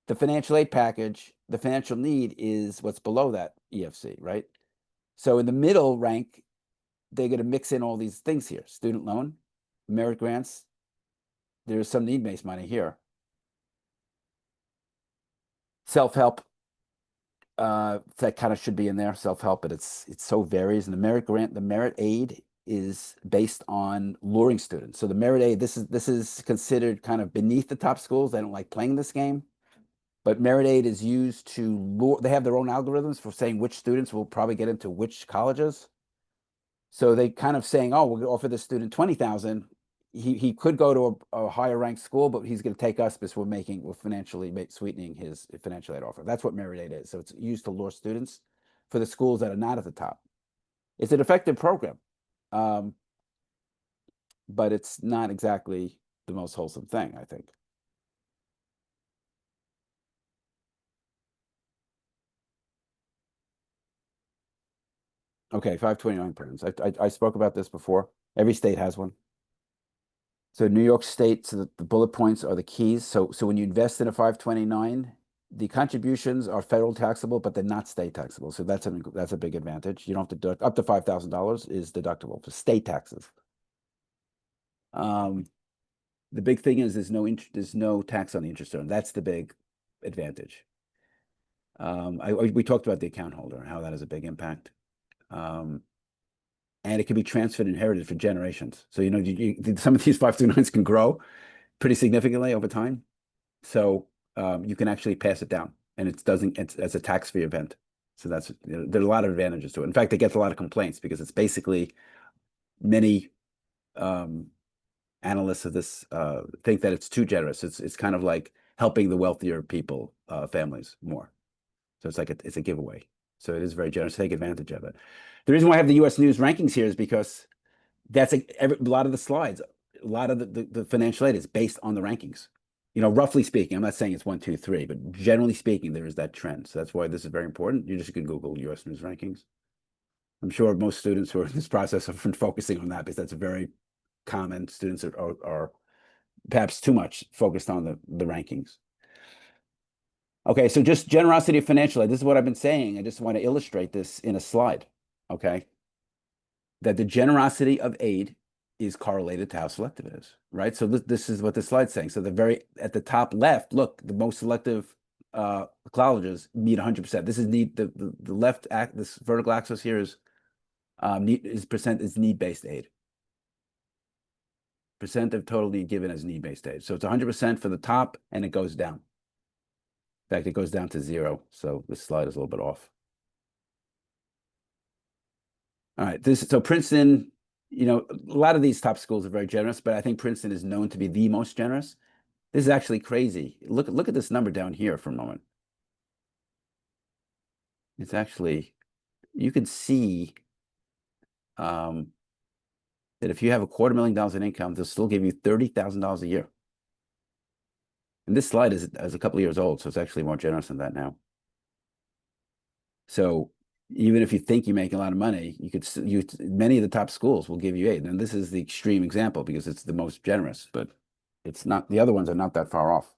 Speaker 1: the financial aid package, the financial need is what's below that EFC, right? So in the middle rank, they're going to mix in all these things here: student loan, merit grants. There's some need-based money here. Self-help, that kind of should be in there, self-help, but it's so varies. And the merit grant, the merit aid is based on luring students. So the merit aid, this is considered kind of beneath the top schools. They don't like playing this game. But merit aid is used to lure, they have their own algorithms for saying which students will probably get into which colleges. So they kind of saying, oh, we're going to offer this student 20,000. He could go to a higher ranked school, but he's going to take us because we're financially sweetening his financial aid offer. That's what merit aid is. So it's used to lure students for the schools that are not at the top. It's an effective program, but it's not exactly the most wholesome thing, I think. Okay, 529 plans. I spoke about this before. Every state has one. So New York State, so the bullet points are the keys. So when you invest in a 529, the contributions are federal taxable, but they're not state taxable. So that's a big advantage. You don't have to deduct up to $5,000 is deductible for state taxes. The big thing is there's no tax on the interest earned. That's the big advantage. We talked about the account holder and how that has a big impact. And it can be transferred and inherited for generations. So, some of these 529s can grow pretty significantly over time. So you can actually pass it down, and it's a tax-free event. So there's a lot of advantages to it. In fact, it gets a lot of complaints because it's basically many analysts of this think that it's too generous. It's kind of like helping the wealthier people, families more. So it's a giveaway. So it is very generous. Take advantage of it. The reason why I have the U.S. News rankings here is because that's a lot of the slides, a lot of the financial aid is based on the rankings. Roughly speaking, I'm not saying it's 1, 2, 3, but generally speaking, there is that trend. So that's why this is very important. You can Google U.S. News rankings. I'm sure most students who are in this process are focusing on that because that's very common. Students are perhaps too much focused on the rankings. Okay, so just generosity of financial aid. This is what I've been saying. I just want to illustrate this in a slide. Okay, that the generosity of aid is correlated to how selective it is, right? So this is what the slide's saying. So at the top left, look, the most selective colleges meet 100%. This is the left this vertical axis here is need-based aid. Percent of total need given as need-based aid. So it's 100% for the top, and it goes down. In fact, it goes down to 0. So this slide is a little bit off. All right, so Princeton, a lot of these top schools are very generous, but I think Princeton is known to be the most generous. This is actually crazy. Look at this number down here for a moment. It's actually, you can see that if you have $250,000 in income, they'll still give you $30,000 a year. And this slide is a couple of years old, so it's actually more generous than that now. So even if you think you're making a lot of money, many of the top schools will give you aid. And this is the extreme example because it's the most generous, but it's not, the other ones are not that far off.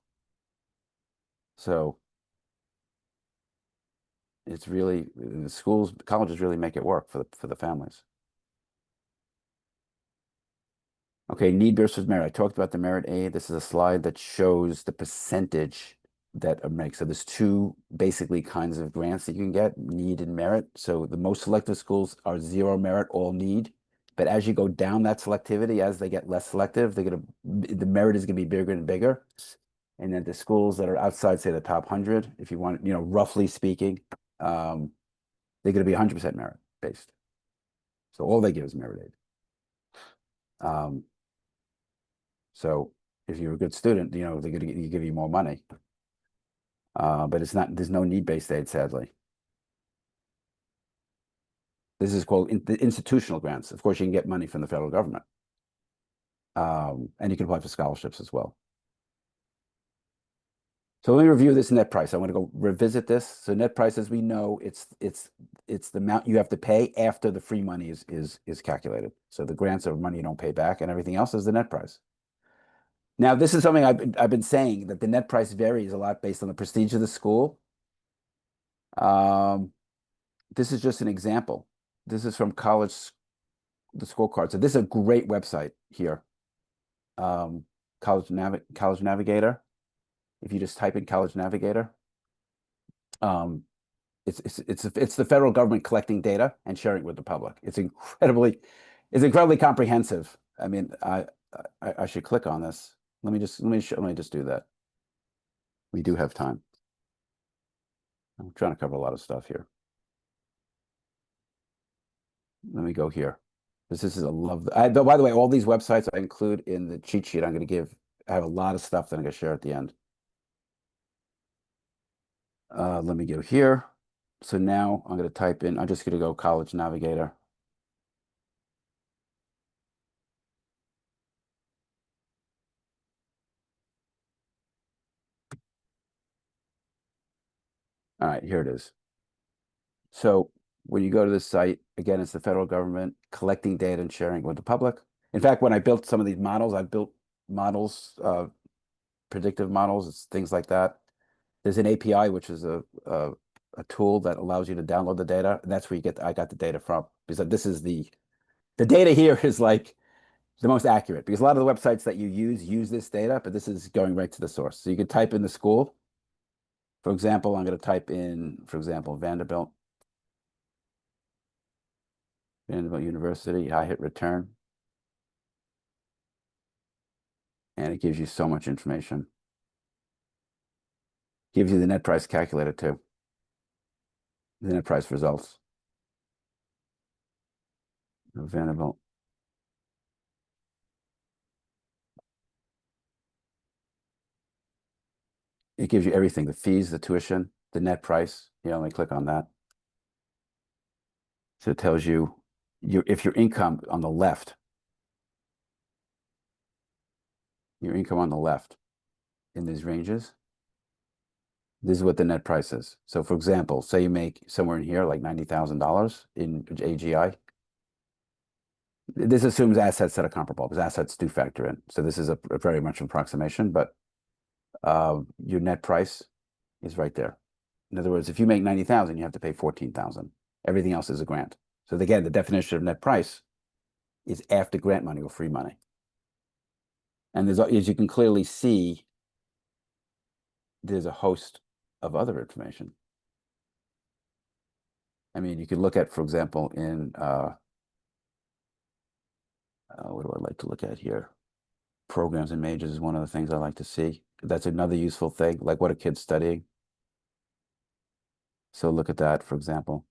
Speaker 1: So it's really, the colleges really make it work for the families. Okay, need versus merit. I talked about the merit aid. This is a slide that shows the percentage that are makes. So there's two basically kinds of grants that you can get, need and merit. So the most selective schools are 0 merit, all need. But as you go down that selectivity, as they get less selective, the merit is gonna be bigger and bigger. And then the schools that are outside, say the top 100, if you want, roughly speaking, they're gonna be 100% merit based. So all they give is merit aid. So if you're a good student, they're going to give you more money. But there's no need-based aid, sadly. This is called the institutional grants. Of course, you can get money from the federal government. And you can apply for scholarships as well. So let me review this net price. I want to go revisit this. So net price, as we know, it's the amount you have to pay after the free money is calculated. So the grants are money you don't pay back, and everything else is the net price. Now, this is something I've been saying, that the net price varies a lot based on the prestige of the school. This is just an example. This is from the scorecard. So this is a great website here. College Navigator. If you just type in College Navigator, it's the federal government collecting data and sharing it with the public. It's incredibly comprehensive. I mean, I should click on this. Let me just do that. We do have time. I'm trying to cover a lot of stuff here. Let me go here. This is by the way, all these websites I include in the cheat sheet I'm going to give. I have a lot of stuff that I'm going to share at the end. Let me go here. So now I'm going to type in, I'm just going to go College Navigator. All right, here it is. So when you go to this site, again, it's the federal government collecting data and sharing with the public. In fact, when I built some of these models, I built models, predictive models, things like that. There's an API, which is a tool that allows you to download the data. And that's where I got the data from, because this is the data here is like the most accurate, because a lot of the websites that you use this data, but this is going right to the source. So you could type in the school. For example, I'm going to type in, for example, Vanderbilt University. I hit return, and it gives you so much information. Gives you the net price calculator too. The net price results of Vanderbilt. It gives you everything, the fees, the tuition, the net price. You only click on that. So it tells you if your income on the left, your income on the left in these ranges, this is what the net price is. So for example, say you make somewhere in here like $90,000 in AGI. This assumes assets that are comparable, because assets do factor in. So this is a very much approximation, but your net price is right there. In other words, if you make 90,000, you have to pay 14,000. Everything else is a grant. So again, the definition of net price is after grant money or free money. And as you can clearly see, there's a host of other information. I mean, you could look at, for example, in what do I like to look at here? Programs and majors is one of the things I like to see. That's another useful thing, like what a kid's studying. So look at that, for example.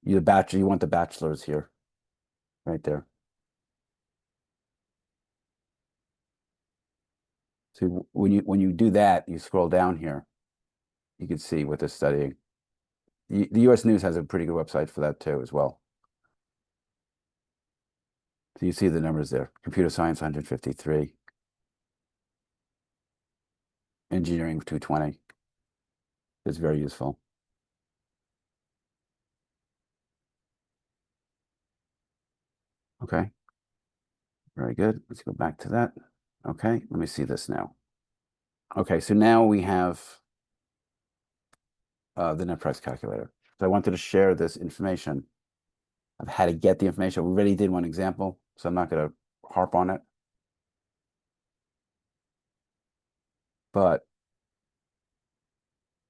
Speaker 1: You want the bachelor's here, right there. So when you do that, you scroll down here, you can see what they're studying. The U.S. News has a pretty good website for that too, as well. So you see the numbers there. Computer science, 153. Engineering, 220. It's very useful. Okay. Very good. Let's go back to that. Okay, let me see this now. Okay, so now we have the net price calculator. So I wanted to share this information of how to get the information. We already did one example, so I'm not going to harp on it. But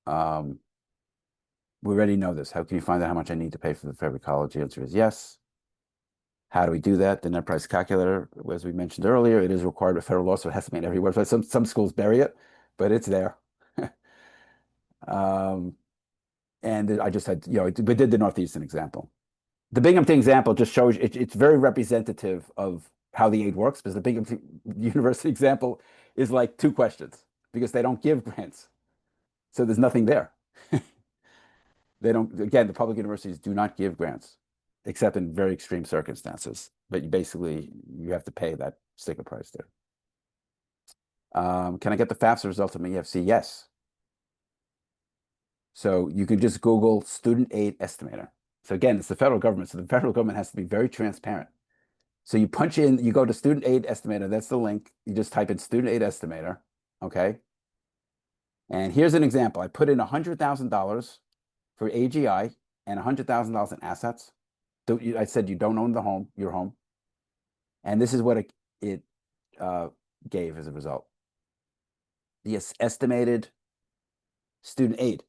Speaker 1: we already know this. How can you find out how much I need to pay for every college? The answer is yes. How do we do that? The net price calculator, as we mentioned earlier, it is required by federal law, so it has to be in every website. Some schools bury it, but it's there. And I just had, we did the Northeastern example. The Binghamton example just shows it's very representative of how the aid works, because the Binghamton University example is like two questions, because they don't give grants. So there's nothing there. They don't, again, the public universities do not give grants, except in very extreme circumstances. But you have to pay that sticker price there. Can I get the FAFSA result from EFC? Yes. So you can just Google student aid estimator. So again, it's the federal government. So the federal government has to be very transparent. So you punch in, you go to student aid estimator. That's the link. You just type in student aid estimator. Okay. And here's an example. I put in $100,000 for AGI and $100,000 in assets. I said you don't own your home. And this is what it gave as a result. The estimated student aid,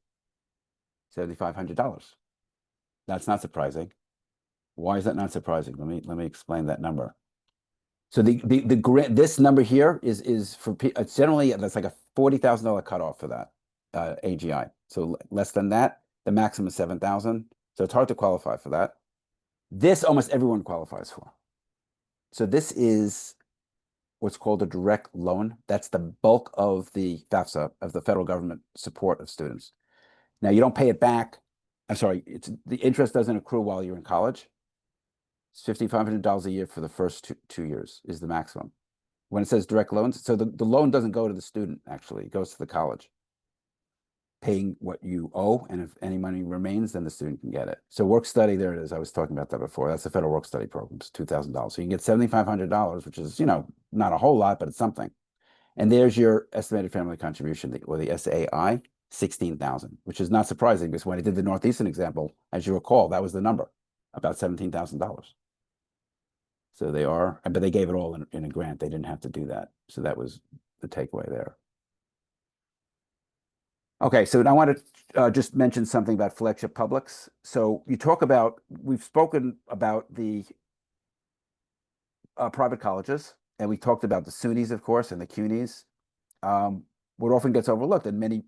Speaker 1: $7,500. That's not surprising. Why is that not surprising? Let me explain that number. So the grant, this number here is for it's generally, that's like a $40,000 cutoff for that AGI. So less than that, the maximum is 7,000. So it's hard to qualify for that. This almost everyone qualifies for. So this is what's called a direct loan. That's the bulk of the FAFSA, of the federal government support of students. Now you don't pay it back. I'm sorry, the interest doesn't accrue while you're in college. It's $5,500 a year for the first two years is the maximum. When it says direct loans, so the loan doesn't go to the student, actually. It goes to the college, paying what you owe, and if any money remains, then the student can get it. So work study, there it is. I was talking about that before. That's the federal work study program. It's $2,000. So you can get $7,500, which is, not a whole lot, but it's something. And there's your estimated family contribution, or the SAI. 16,000, which is not surprising because when I did the Northeastern example, as you recall, that was the number, about $17,000. So they are, but they gave it all in a grant. They didn't have to do that. So that was the takeaway there. Okay, so I want to just mention something about flagship publics. So you talk about, we've spoken about the private colleges, and we talked about the SUNYs, of course, and the CUNYs. What often gets overlooked, and many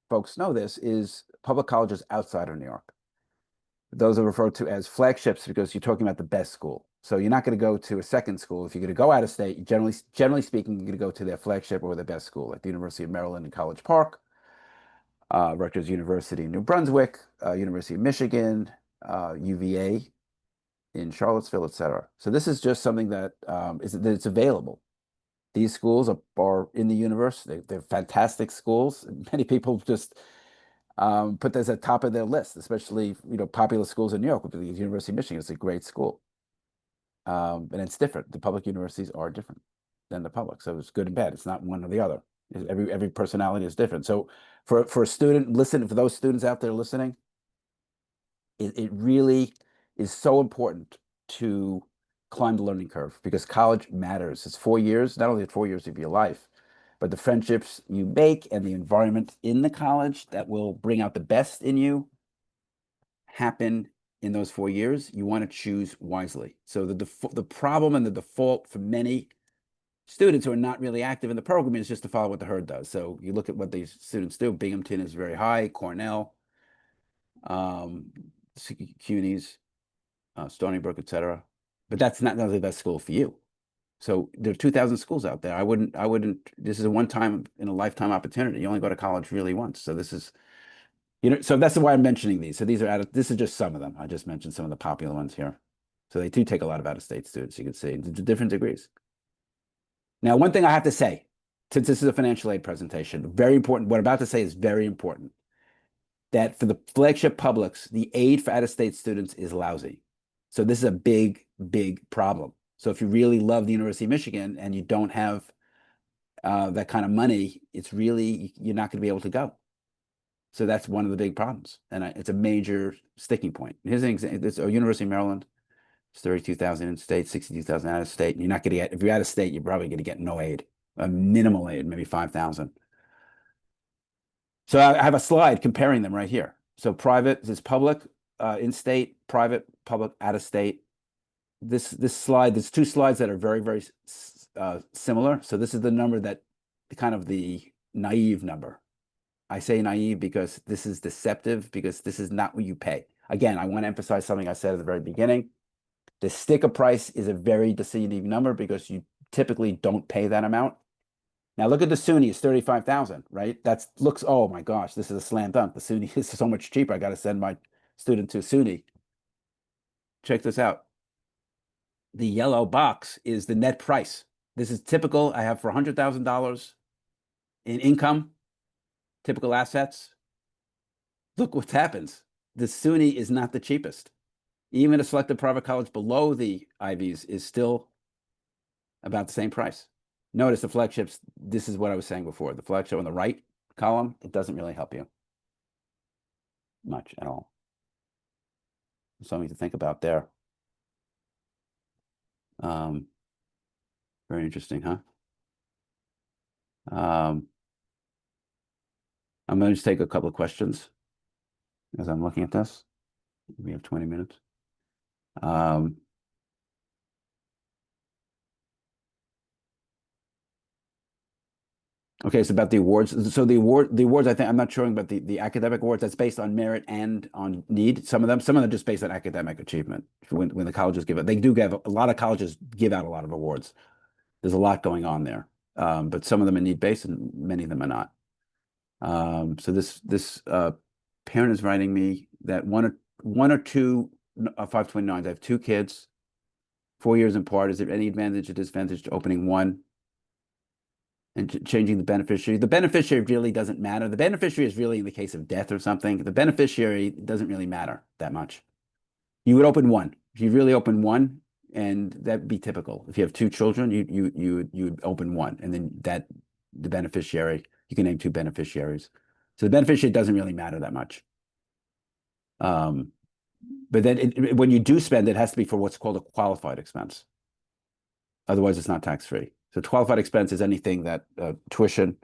Speaker 1: folks know this, is public colleges outside of New York. Those are referred to as flagships because you're talking about the best school. So you're not going to go to a second school. If you're going to go out of state, generally speaking, you're going to go to their flagship or their best school, like the University of Maryland in College Park, Rutgers University in New Brunswick, University of Michigan, UVA in Charlottesville, etc. So this is just something that it's available. These schools are in the universe. They're fantastic schools. Many people just put this at top of their list, especially popular schools in New York. The University of Michigan is a great school, and it's different. The public universities are different than the public, so it's good and bad. It's not one or the other. Every personality is different. So for a student, for those students out there listening, it really is so important to climb the learning curve because college matters. It's 4 years, not only 4 years of your life, but the friendships you make and the environment in the college that will bring out the best in you happen in those 4 years. You want to choose wisely. So the problem and the default for many students who are not really active in the program is just to follow what the herd does. So you look at what these students do. Binghamton is very high, Cornell, CUNY's, Stony Brook, etc. But that's not the best school for you. So there are 2,000 schools out there. I wouldn't, this is a one-time in a lifetime opportunity. You only go to college really once. So this is, so that's why I'm mentioning these. So this is just some of them. I just mentioned some of the popular ones here. So they do take a lot of out-of-state students, you can see, to different degrees. Now, one thing I have to say, since this is a financial aid presentation, very important. What I'm about to say is very important. That for the flagship publics, the aid for out-of-state students is lousy. So this is a big, big problem. So if you really love the University of Michigan and you don't have that kind of money, you're not going to be able to go. So that's one of the big problems, and it's a major sticking point. Here's an example. It's University of Maryland. It's 32,000 in state, 62,000 out of state. You're not going to get, if you're out of state, you're probably going to get no aid, a minimal aid, maybe 5,000. So I have a slide comparing them right here. So private is public, in-state, private, public, out-of-state. This slide, there's two slides that are very, very similar. So this is the number kind of the naive number. I say naive because this is deceptive because this is not what you pay. Again, I want to emphasize something I said at the very beginning. The sticker price is a very deceiving number because you typically don't pay that amount. Now look at the SUNY, it's 35,000, right? Looks, oh my gosh, this is a slam dunk. The SUNY is so much cheaper. I got to send my student to SUNY. Check this out. The yellow box is the net price. This is typical. I have for $100,000 in income, typical assets. Look what happens. The SUNY is not the cheapest. Even a selected private college below the Ivies is still about the same price. Notice the flagships, this is what I was saying before. The flagship on the right column, it doesn't really help you much at all. Something to think about there. Very interesting, huh? I'm going to just take a couple of questions as I'm looking at this. We have 20 minutes. Okay, it's about the awards. So the awards, I think I'm not showing, but the academic awards, that's based on merit and on need. Some of them are just based on academic achievement. When the colleges give it, they do give a lot of colleges give out a lot of awards. There's a lot going on there, but some of them are need based, and many of them are not. So this parent is writing me that one or two 529s. I have two kids, 4 years apart. Is there any advantage or disadvantage to opening one and changing the beneficiary? The beneficiary really doesn't matter. The beneficiary is really in the case of death or something. The beneficiary doesn't really matter that much. You would open one. If you really open one, and that'd be typical. If you have two children, you would open one, and then the beneficiary, you can name two beneficiaries. So the beneficiary doesn't really matter that much. But then when you do spend, it has to be for what's called a qualified expense. Otherwise, it's not tax-free. So qualified expense is anything that tuition,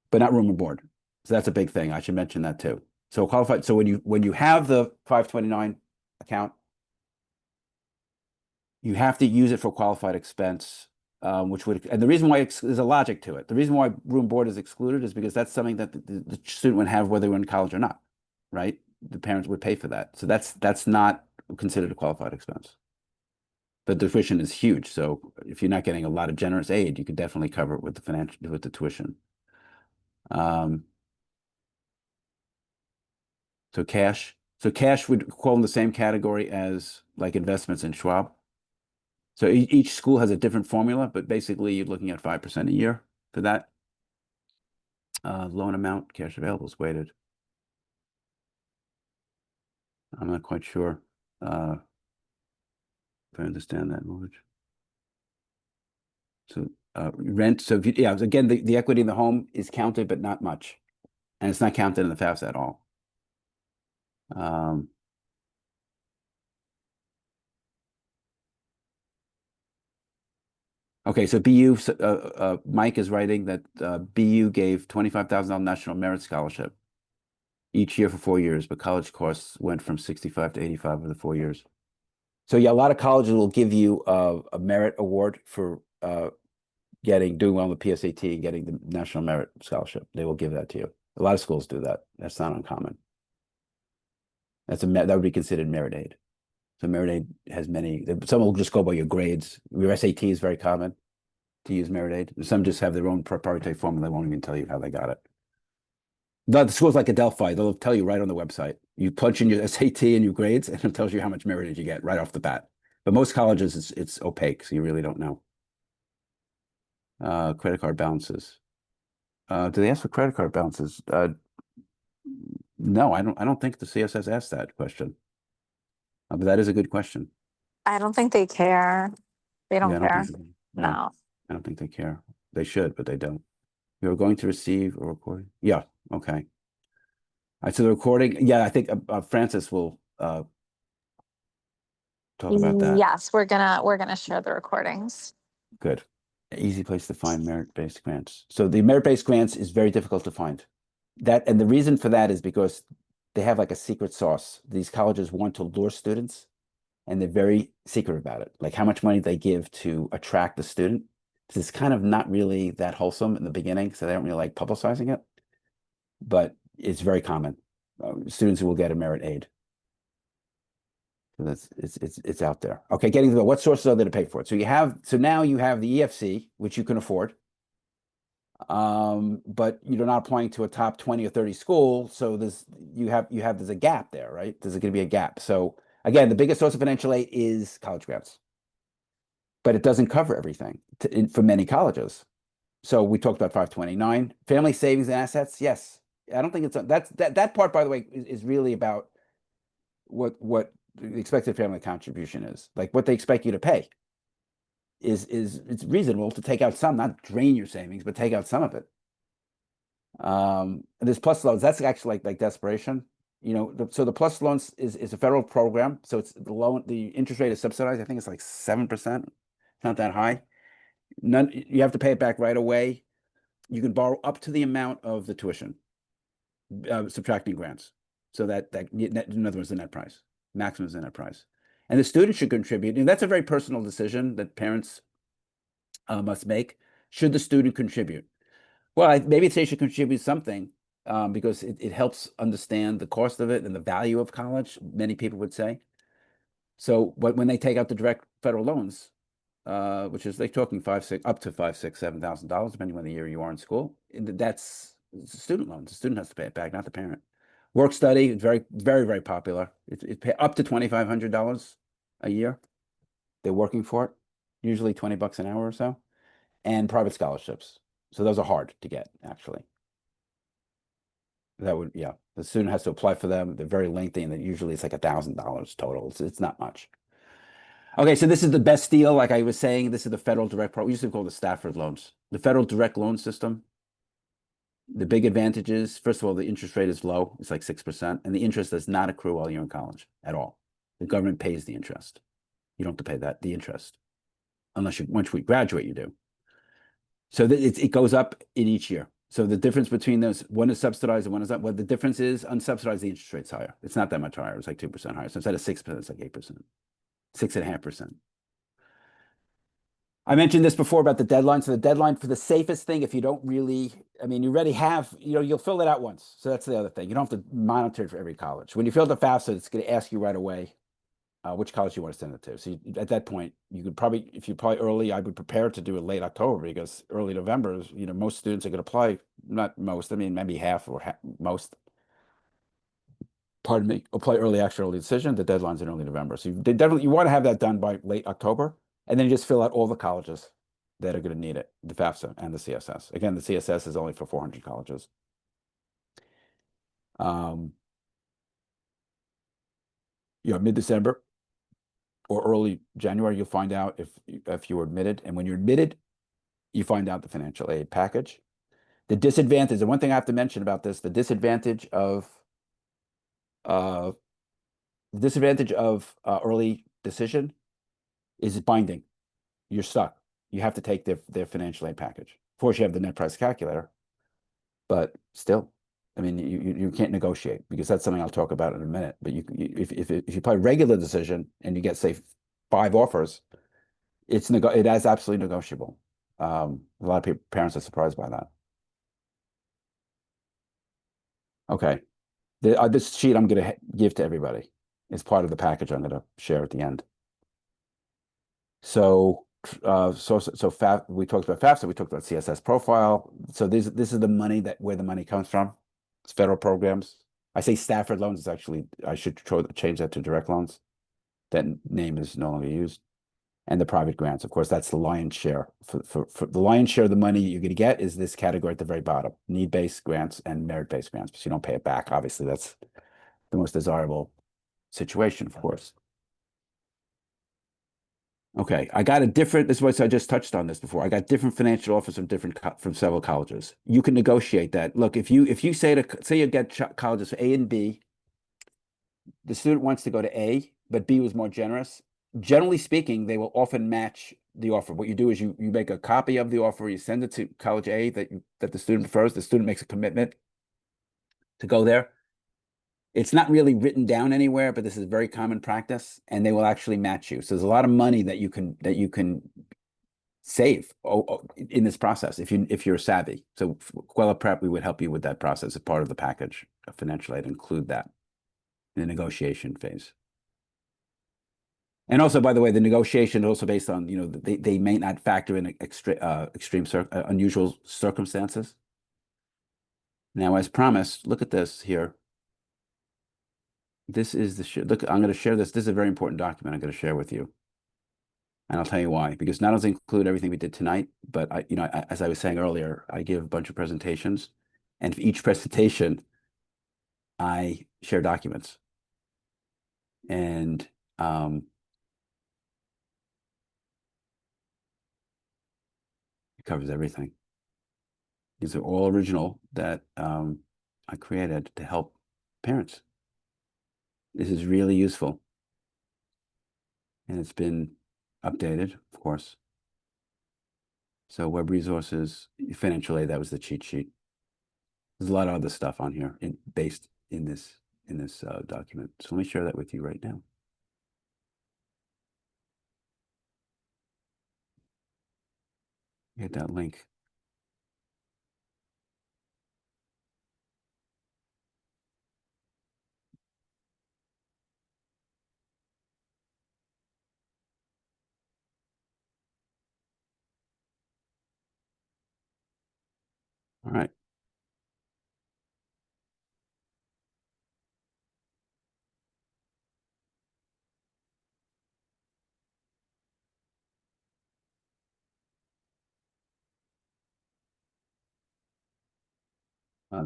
Speaker 1: but not room and board. So that's a big thing. I should mention that too. So qualified. So when you have the 529 account, you have to use it for qualified expense, which would, and the reason why there's a logic to it. The reason why room and board is excluded is because that's something that the student would have whether they were in college or not, right? The parents would pay for that. So that's not considered a qualified expense. But the tuition is huge. So if you're not getting a lot of generous aid, you could definitely cover it with the tuition. So cash. So cash would fall in the same category as like investments in Schwab. So each school has a different formula, but basically you're looking at 5% a year for that. Loan amount, cash available is weighted. I'm not quite sure if I understand that mortgage. So rent. So if yeah, again, the equity in the home is counted, but not much, and it's not counted in the FAFSA at all. Okay, so BU, Mike is writing that BU gave $25,000 National Merit Scholarship each year for 4 years, but college costs went from 65 to 85 over the 4 years. So yeah, a lot of colleges will give you a merit award for doing well in the PSAT and getting the National Merit Scholarship. They will give that to you. A lot of schools do that. That's not uncommon. That would be considered merit aid. So merit aid has many. Some will just go by your grades. Your SAT is very common to use merit aid. Some just have their own proprietary formula. They won't even tell you how they got it. The schools like Adelphi, they'll tell you right on the website. You punch in your SAT and your grades, and it tells you how much merit aid you get right off the bat. But most colleges, it's opaque, so you really don't know. Credit card balances. Do they ask for credit card balances? No, I don't think the CSS asked that question. But that is a good question.
Speaker 2: I don't think they care. They
Speaker 1: Yeah,
Speaker 2: don't
Speaker 1: I don't
Speaker 2: care.
Speaker 1: think no,
Speaker 2: No.
Speaker 1: I don't think they care. They should, but they don't. You're going to receive a recording. Yeah, okay. All right, so the recording, yeah, I think Francis will talk about that.
Speaker 2: Yes, we're gonna share the recordings.
Speaker 1: Good. Easy place to find merit-based grants. So the merit-based grants is very difficult to find. And the reason for that is because they have like a secret sauce. These colleges want to lure students, and they're very secret about it. Like how much money they give to attract the student. It's kind of not really that wholesome in the beginning, so they don't really like publicizing it. But it's very common. Students who will get a merit aid. So it's out there. Okay, getting to what sources are there to pay for it? So now you have the EFC, which you can afford. But you're not applying to a top 20 or 30 school, so there's a gap there, right? There's going to be a gap. So again, the biggest source of financial aid is college grants, but it doesn't cover everything for many colleges. So we talked about 529 family savings and assets. Yes, I don't think that part, by the way, is really about what the expected family contribution is, like what they expect you to pay. It's reasonable to take out some, not drain your savings, but take out some of it. And there's plus loans. That's actually like desperation. So the plus loans is a federal program. So it's the interest rate is subsidized. I think it's like 7%. It's not that high. You have to pay it back right away. You can borrow up to the amount of the tuition, subtracting grants. So that in other words, the net price, maximum is the net price. And the student should contribute. And that's a very personal decision that parents must make. Should the student contribute? Well, maybe they should contribute something because it helps understand the cost of it and the value of college, many people would say. So when they take out the direct federal loans, which is they're talking up to $5,000, $6,000, $7,000, depending on the year you are in school, that's student loans. The student has to pay it back, not the parent. Work study is very, very, very popular. It's up to $2,500 a year. They're working for it, usually $20 an hour or so, and private scholarships. So those are hard to get, actually. Yeah, the student has to apply for them. They're very lengthy, and usually it's like $1,000 total. It's not much. Okay, so this is the best deal. Like I was saying, this is the federal direct program. We used to call it the Stafford loans. The federal direct loan system The big advantage is, first of all, the interest rate is low. It's like 6%, and the interest does not accrue while you're in college at all. The government pays the interest. You don't have to pay the interest, unless once we graduate, you do. So it goes up in each year. So the difference between those, one is subsidized and one is not. Well, the difference is unsubsidized, the interest rate's higher. It's not that much higher. It's like 2% higher. So instead of 6%, it's like 8%, 6.5%. I mentioned this before about the deadline. So the deadline for the safest thing, if you don't really, I mean, you already have, you'll fill it out once. So that's the other thing. You don't have to monitor it for every college. When you fill the FAFSA, it's going to ask you right away which college you want to send it to. So at that point, you could probably, if you apply early, I would prepare to do it late October because early November is, most students are going to apply, not most, I mean, maybe half or most, pardon me, apply early action, early decision. The deadline's in early November. So you want to have that done by late October. And then you just fill out all the colleges that are going to need it, the FAFSA and the CSS. Again, the CSS is only for 400 colleges. Mid-December or early January, you'll find out if you were admitted. And when you're admitted, you find out the financial aid package. The disadvantage, the one thing I have to mention about this, the disadvantage of early decision is binding. You're stuck. You have to take their financial aid package. Of course, you have the net price calculator, but still, I mean, you can't negotiate because that's something I'll talk about in a minute. But if you play regular decision and you get, say, 5 offers, it is absolutely negotiable. A lot of parents are surprised by that. Okay, this sheet I'm going to give to everybody. It's part of the package I'm going to share at the end. So we talked about FAFSA, we talked about CSS profile. So this is the money where the money comes from. It's federal programs. I say Stafford loans. It's actually, I should change that to direct loans. That name is no longer used. And the private grants, of course, that's the lion's share. For the lion's share of the money you're going to get is this category at the very bottom: need-based grants and merit-based grants. But you don't pay it back. Obviously, that's the most desirable situation, of course. Okay, I got a different. This was I just touched on this before. I got different financial offers from several colleges. You can negotiate that. Look, if you say you get colleges for A and B, the student wants to go to A, but B was more generous. Generally speaking, they will often match the offer. What you do is you make a copy of the offer, you send it to college A that the student prefers. The student makes a commitment to go there. It's not really written down anywhere, but this is very common practice, and they will actually match you. So there's a lot of money that you can save in this process if you're savvy. So Quella Prep, we would help you with that process as part of the package of financial aid. Include that in the negotiation phase. And also, by the way, the negotiation is also based on, they may not factor in extreme unusual circumstances. Now, as promised, look at this here. This is look, I'm going to share this. This is a very important document I'm going to share with you. And I'll tell you why, because not only include everything we did tonight, but as I was saying earlier, I give a bunch of presentations, and for each presentation, I share documents. And it covers everything. These are all original that I created to help parents. This is really useful. And it's been updated, of course. So web resources, financial aid, that was the cheat sheet. There's a lot of other stuff on here based in this document. So let me share that with you right now. Get that link. All right.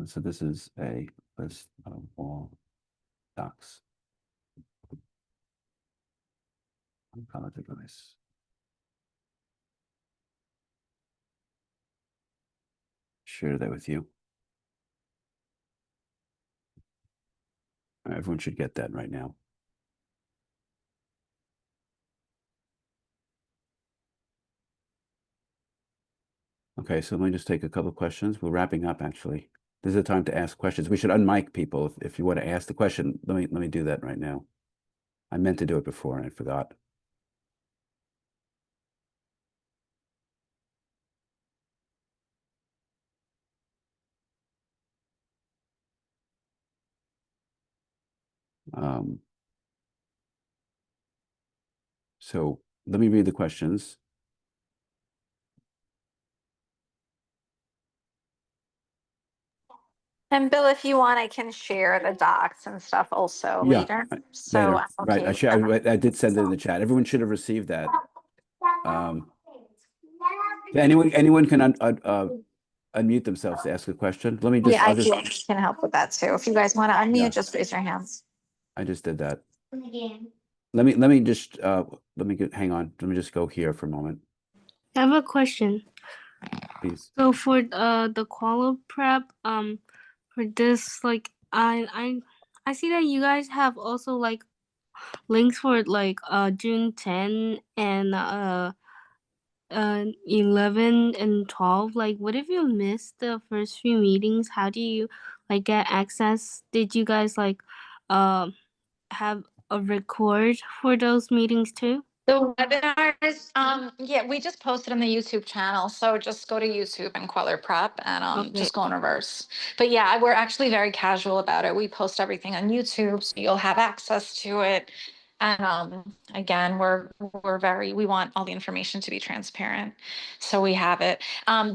Speaker 1: So this is a list of all docs on college advice. Share that with you. Everyone should get that right now. Okay, so let me just take a couple of questions. We're wrapping up, actually. This is the time to ask questions. We should unmic people. If you want to ask the question, let me do that right now. I meant to do it before and I forgot. Um, so let me read the questions.
Speaker 2: And Bill, if you want, I can share the docs and stuff also
Speaker 1: Yeah,
Speaker 2: later. So
Speaker 1: later.
Speaker 2: I'm
Speaker 1: Right.
Speaker 2: okay with that.
Speaker 1: I did send it in the chat. Everyone should have received that. Anyone can unmute themselves to ask a question. Let me just,
Speaker 2: Yeah,
Speaker 1: I'll
Speaker 2: I
Speaker 1: just,
Speaker 2: can help with that too. If you guys want to
Speaker 1: yeah,
Speaker 2: unmute, just raise your hands.
Speaker 1: I just did that. Let me just, hang on. Let me just go here for a moment,
Speaker 3: I have a question.
Speaker 1: please.
Speaker 3: So for the quali prep, for this, like I see that you guys have also like links for like June 10 and 11 and 12. Like, what if you missed the first few meetings? How do you like get access? Did you guys like have a record for those meetings too?
Speaker 2: The webinars, yeah, we just posted on the YouTube channel. So just go to YouTube and Queller Prep and
Speaker 3: Okay.
Speaker 2: just go in reverse. But yeah, we're actually very casual about it. We post everything on YouTube, so you'll have access to it. And again, we want all the information to be transparent. So we have it.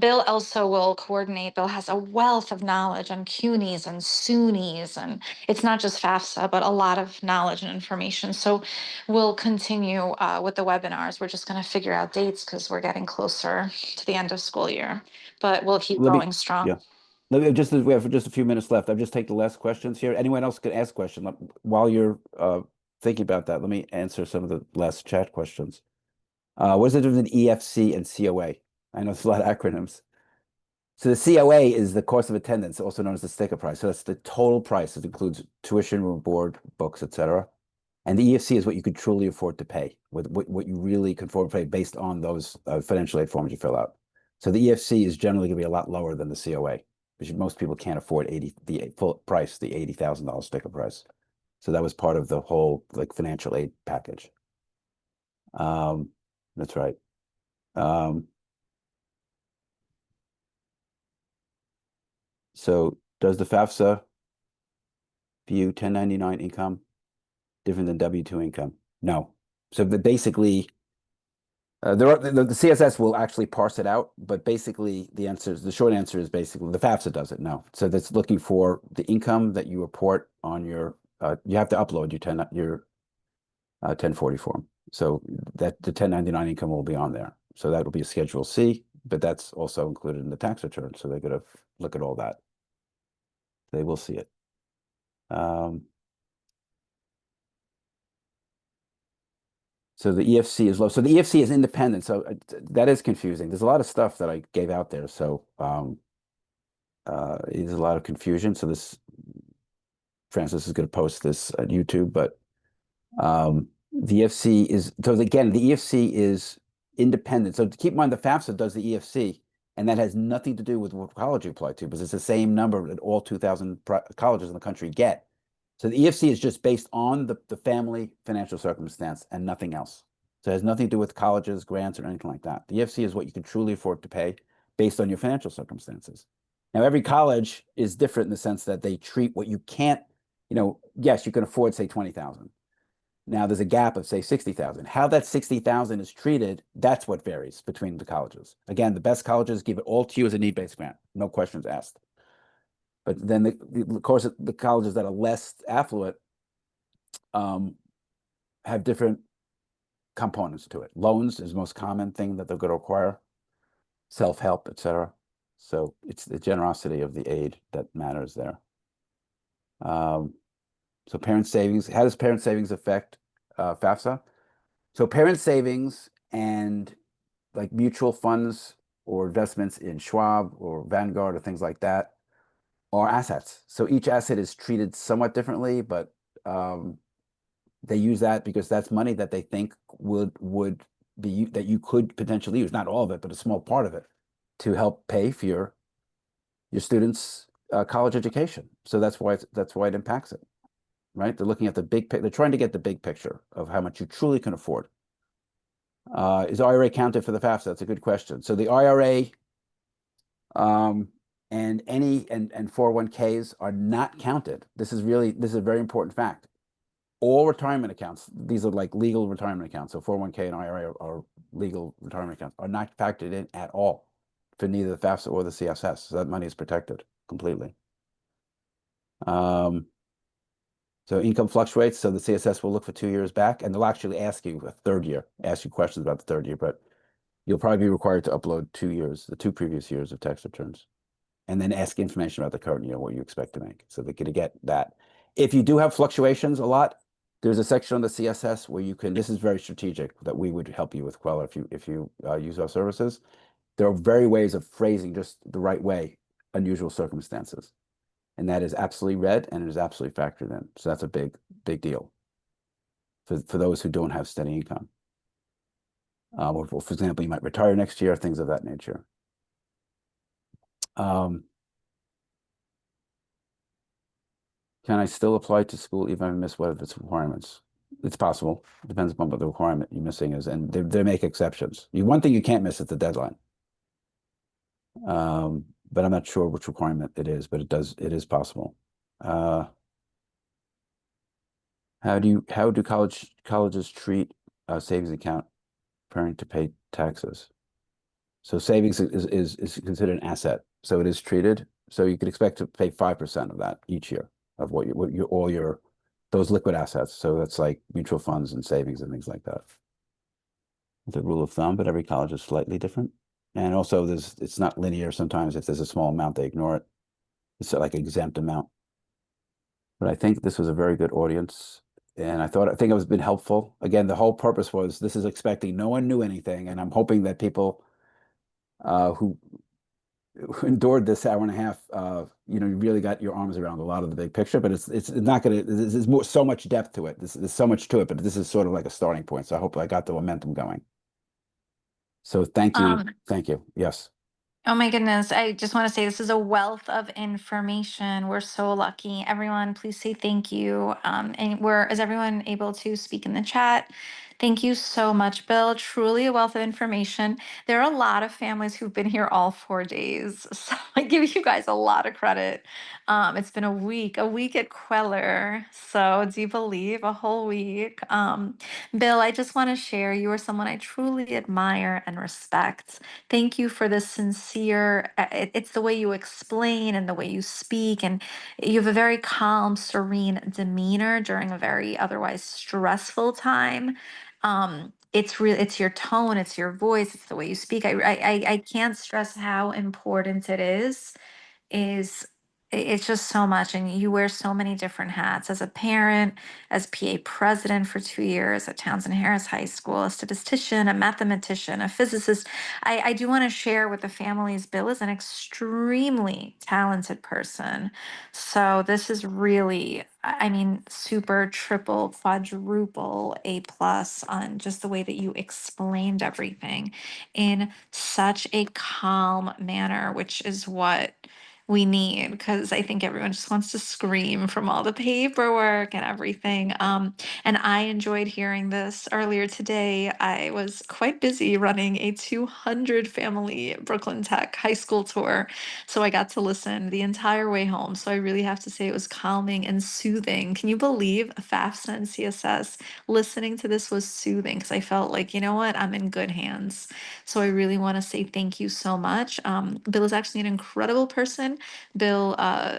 Speaker 2: Bill also will coordinate. Bill has a wealth of knowledge on CUNYs and SUNYs, and it's not just FAFSA, but a lot of knowledge and information. So we'll continue with the webinars. We're just going to figure out dates because we're getting closer to the end of school year, but we'll keep
Speaker 1: Let me,
Speaker 2: going strong.
Speaker 1: yeah. We have just a few minutes left. I'll just take the last questions here. Anyone else can ask questions while you're thinking about that. Let me answer some of the last chat questions. What is the difference in EFC and COA? I know there's a lot of acronyms. So the COA is the cost of attendance, also known as the sticker price. So that's the total price. It includes tuition, room, board, books, etc. And the EFC is what you could truly afford to pay, what you really can afford to pay based on those financial aid forms you fill out. So the EFC is generally going to be a lot lower than the COA, because most people can't afford the full price, the $80,000 sticker price. So that was part of the whole like financial aid package. That's right. So does the FAFSA view 1099 income different than W-2 income? No. So basically, the CSS will actually parse it out, but basically the short answer is basically the FAFSA does it. No. So that's looking for the income that you report on your, you have to upload your 1040 form. So that the 1099 income will be on there. So that will be a Schedule C, but that's also included in the tax return. So they're going to look at all that. They will see it. So the EFC is low. So the EFC is independent. So that is confusing. There's a lot of stuff that I gave out there. So there's a lot of confusion. So Francis is going to post this on YouTube, but the EFC is, so again, the EFC is independent. So to keep in mind, the FAFSA does the EFC, and that has nothing to do with what college you apply to, because it's the same number that all 2,000 colleges in the country get. So the EFC is just based on the family financial circumstance and nothing else. So it has nothing to do with colleges, grants, or anything like that. The EFC is what you can truly afford to pay based on your financial circumstances. Now, every college is different in the sense that they treat what you can't, yes, you can afford, say, 20,000. Now there's a gap of, say, 60,000. How that 60,000 is treated, that's what varies between the colleges. Again, the best colleges give it all to you as a need-based grant, no questions asked. But then of course, the colleges that are less affluent have different components to it. Loans is the most common thing that they're going to require, self-help, etc. So it's the generosity of the aid that matters there. So parent savings, how does parent savings affect FAFSA? So parent savings and like mutual funds or investments in Schwab or Vanguard or things like that are assets. So each asset is treated somewhat differently, but they use that because that's money that they think would be that you could potentially use, not all of it, but a small part of it, to help pay for your students' college education. So that's why it impacts it, right? They're looking at the they're trying to get the big picture of how much you truly can afford. Is IRA counted for the FAFSA? That's a good question. So the IRA and 401ks are not counted. This is a very important fact. All retirement accounts, these are like legal retirement accounts. So 401k and IRA are legal retirement accounts, are not factored in at all for neither the FAFSA or the CSS. So that money is protected completely. So income fluctuates. So the CSS will look for 2 years back, and they'll actually ask you a third year, ask you questions about the third year, but you'll probably be required to upload 2 years, the 2 previous years of tax returns, and then ask information about the current year, what you expect to make. So they're going to get that. If you do have fluctuations a lot, there's a section on the CSS where you can, this is very strategic, that we would help you with, Quella, if you use our services. There are very ways of phrasing just the right way, unusual circumstances. And that is absolutely read and it is absolutely factored in. So that's a big, big deal for those who don't have steady income. Or for example, you might retire next year, things of that nature. Can I still apply to school even if I miss one of its requirements? It's possible. It depends upon what the requirement you're missing is, and they make exceptions. One thing you can't miss is the deadline. But I'm not sure which requirement it is, but it is possible. How do colleges treat a savings account preparing to pay taxes? So savings is considered an asset, so it is treated. So you could expect to pay 5% of that each year of all your those liquid assets. So that's like mutual funds and savings and things like that. The rule of thumb, but every college is slightly different. And also it's not linear. Sometimes if there's a small amount, they ignore it. It's like exempt amount. But I think this was a very good audience. And I think it was been helpful. Again, the whole purpose was this is expecting no one knew anything. And I'm hoping that people who endured this hour and a half, you really got your arms around a lot of the big picture, but it's not going to, there's so much depth to it. There's so much to it, but this is sort of like a starting point. So I hope I got the momentum going. So thank you. Thank you. Yes.
Speaker 2: Oh my goodness. I just want to say this is a wealth of information. We're so lucky. Everyone, please say thank you. Is everyone able to speak in the chat? Thank you so much, Bill. Truly a wealth of information. There are a lot of families who've been here all 4 days. So I give you guys a lot of credit. It's been a week at Queller. So do you believe a whole week? Bill, I just want to share you are someone I truly admire and respect. Thank you for the sincere, it's the way you explain and the way you speak, and you have a very calm, serene demeanor during a very otherwise stressful time. It's your tone, it's your voice, it's the way you speak. I can't stress how important it is it's just so much, and you wear so many different hats as a parent, as PA president for 2 years at Townsend Harris High School, a statistician, a mathematician, a physicist. I do want to share with the families, Bill is an extremely talented person. So this is really, I mean, super triple, quadruple A+ on just the way that you explained everything in such a calm manner, which is what we need, because I think everyone just wants to scream from all the paperwork and everything. And I enjoyed hearing this earlier today. I was quite busy running a 200 family Brooklyn Tech high school tour. So I got to listen the entire way home. So I really have to say it was calming and soothing. Can you believe FAFSA and CSS? Listening to this was soothing because I felt like, you know what, I'm in good hands. So I really want to say thank you so much. Bill is actually an incredible person. Bill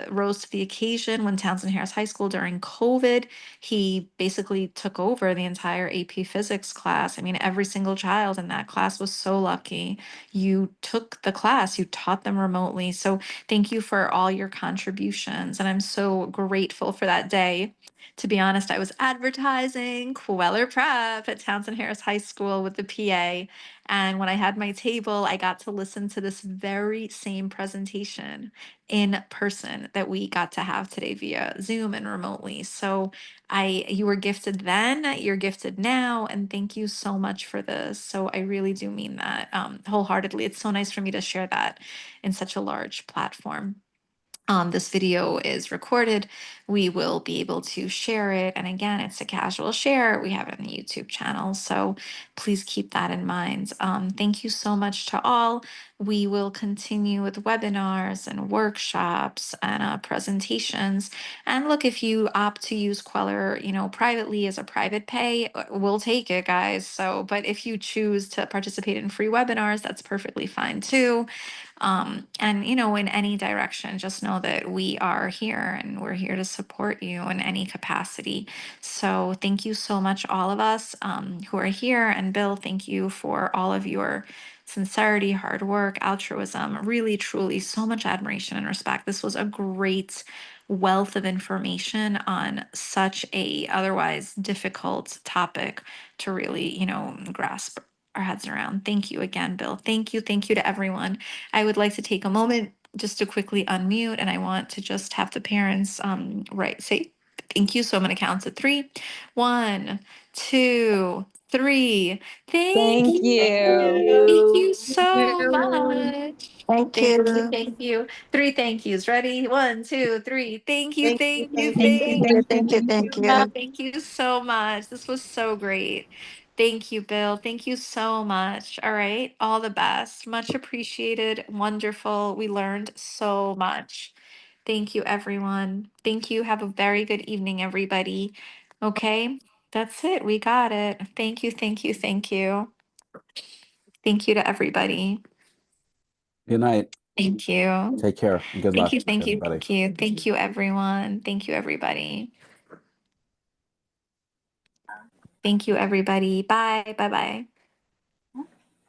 Speaker 2: rose to the occasion when Townsend Harris High School during COVID, he basically took over the entire AP Physics class. I mean, every single child in that class was so lucky. You took the class, you taught them remotely. So thank you for all your contributions. And I'm so grateful for that day. To be honest, I was advertising Queller Prep at Townsend Harris High School with the PA.
Speaker 4: And when I had my table, I got to listen to this very same presentation in person that we got to have today via Zoom and remotely. So you were gifted then, you're gifted now, and thank you so much for this. So I really do mean that wholeheartedly. It's so nice for me to share that in such a large platform. This video is recorded. We will be able to share it. And again, it's a casual share. We have it on the YouTube channel. So please keep that in mind. Thank you so much to all. We will continue with webinars and workshops and presentations. And look, if you opt to use Queller, privately as a private pay, we'll take it, guys. So, but if you choose to participate in free webinars, that's perfectly fine too. And in any direction, just know that we are here and we're here to support you in any capacity. So thank you so much, all of us who are here. And Bill, thank you for all of your sincerity, hard work, altruism, really, truly, so much admiration and respect. This was a great wealth of information on such a otherwise difficult topic to really, grasp our heads around. Thank you again, Bill. Thank you to everyone. I would like to take a moment just to quickly unmute, and I want to just have the parents say thank you. So I'm going to count to 3. 1, 2, 3. Thank
Speaker 5: Thank
Speaker 4: you.
Speaker 5: you.
Speaker 4: Thank you so much.
Speaker 2: Thank
Speaker 4: Thank you.
Speaker 2: you.
Speaker 4: Thank you. 3 thank yous. Ready? 1, 2, 3. Thank you.
Speaker 5: Thank you.
Speaker 4: Thank you.
Speaker 5: Thank you.
Speaker 2: Thank
Speaker 4: Thank
Speaker 5: Thank
Speaker 2: you.
Speaker 5: you.
Speaker 4: you.
Speaker 2: Thank you.
Speaker 5: Thank
Speaker 2: Thank
Speaker 5: you.
Speaker 2: you.
Speaker 4: Thank you so much. This was so great. Thank you, Bill. Thank you so much. All right. All the best. Much appreciated. Wonderful. We learned so much. Thank you, everyone. Thank you. Have a very good evening, everybody. Okay. That's it. We got it. Thank you. Thank you. Thank you. Thank you to everybody.
Speaker 1: Good night.
Speaker 4: Thank you.
Speaker 1: Take care and good
Speaker 4: Thank
Speaker 1: luck,
Speaker 4: you. Thank you.
Speaker 1: everybody.
Speaker 4: Thank you. Thank you, everyone. Thank you, everybody. Thank you, everybody. Bye. Bye-bye.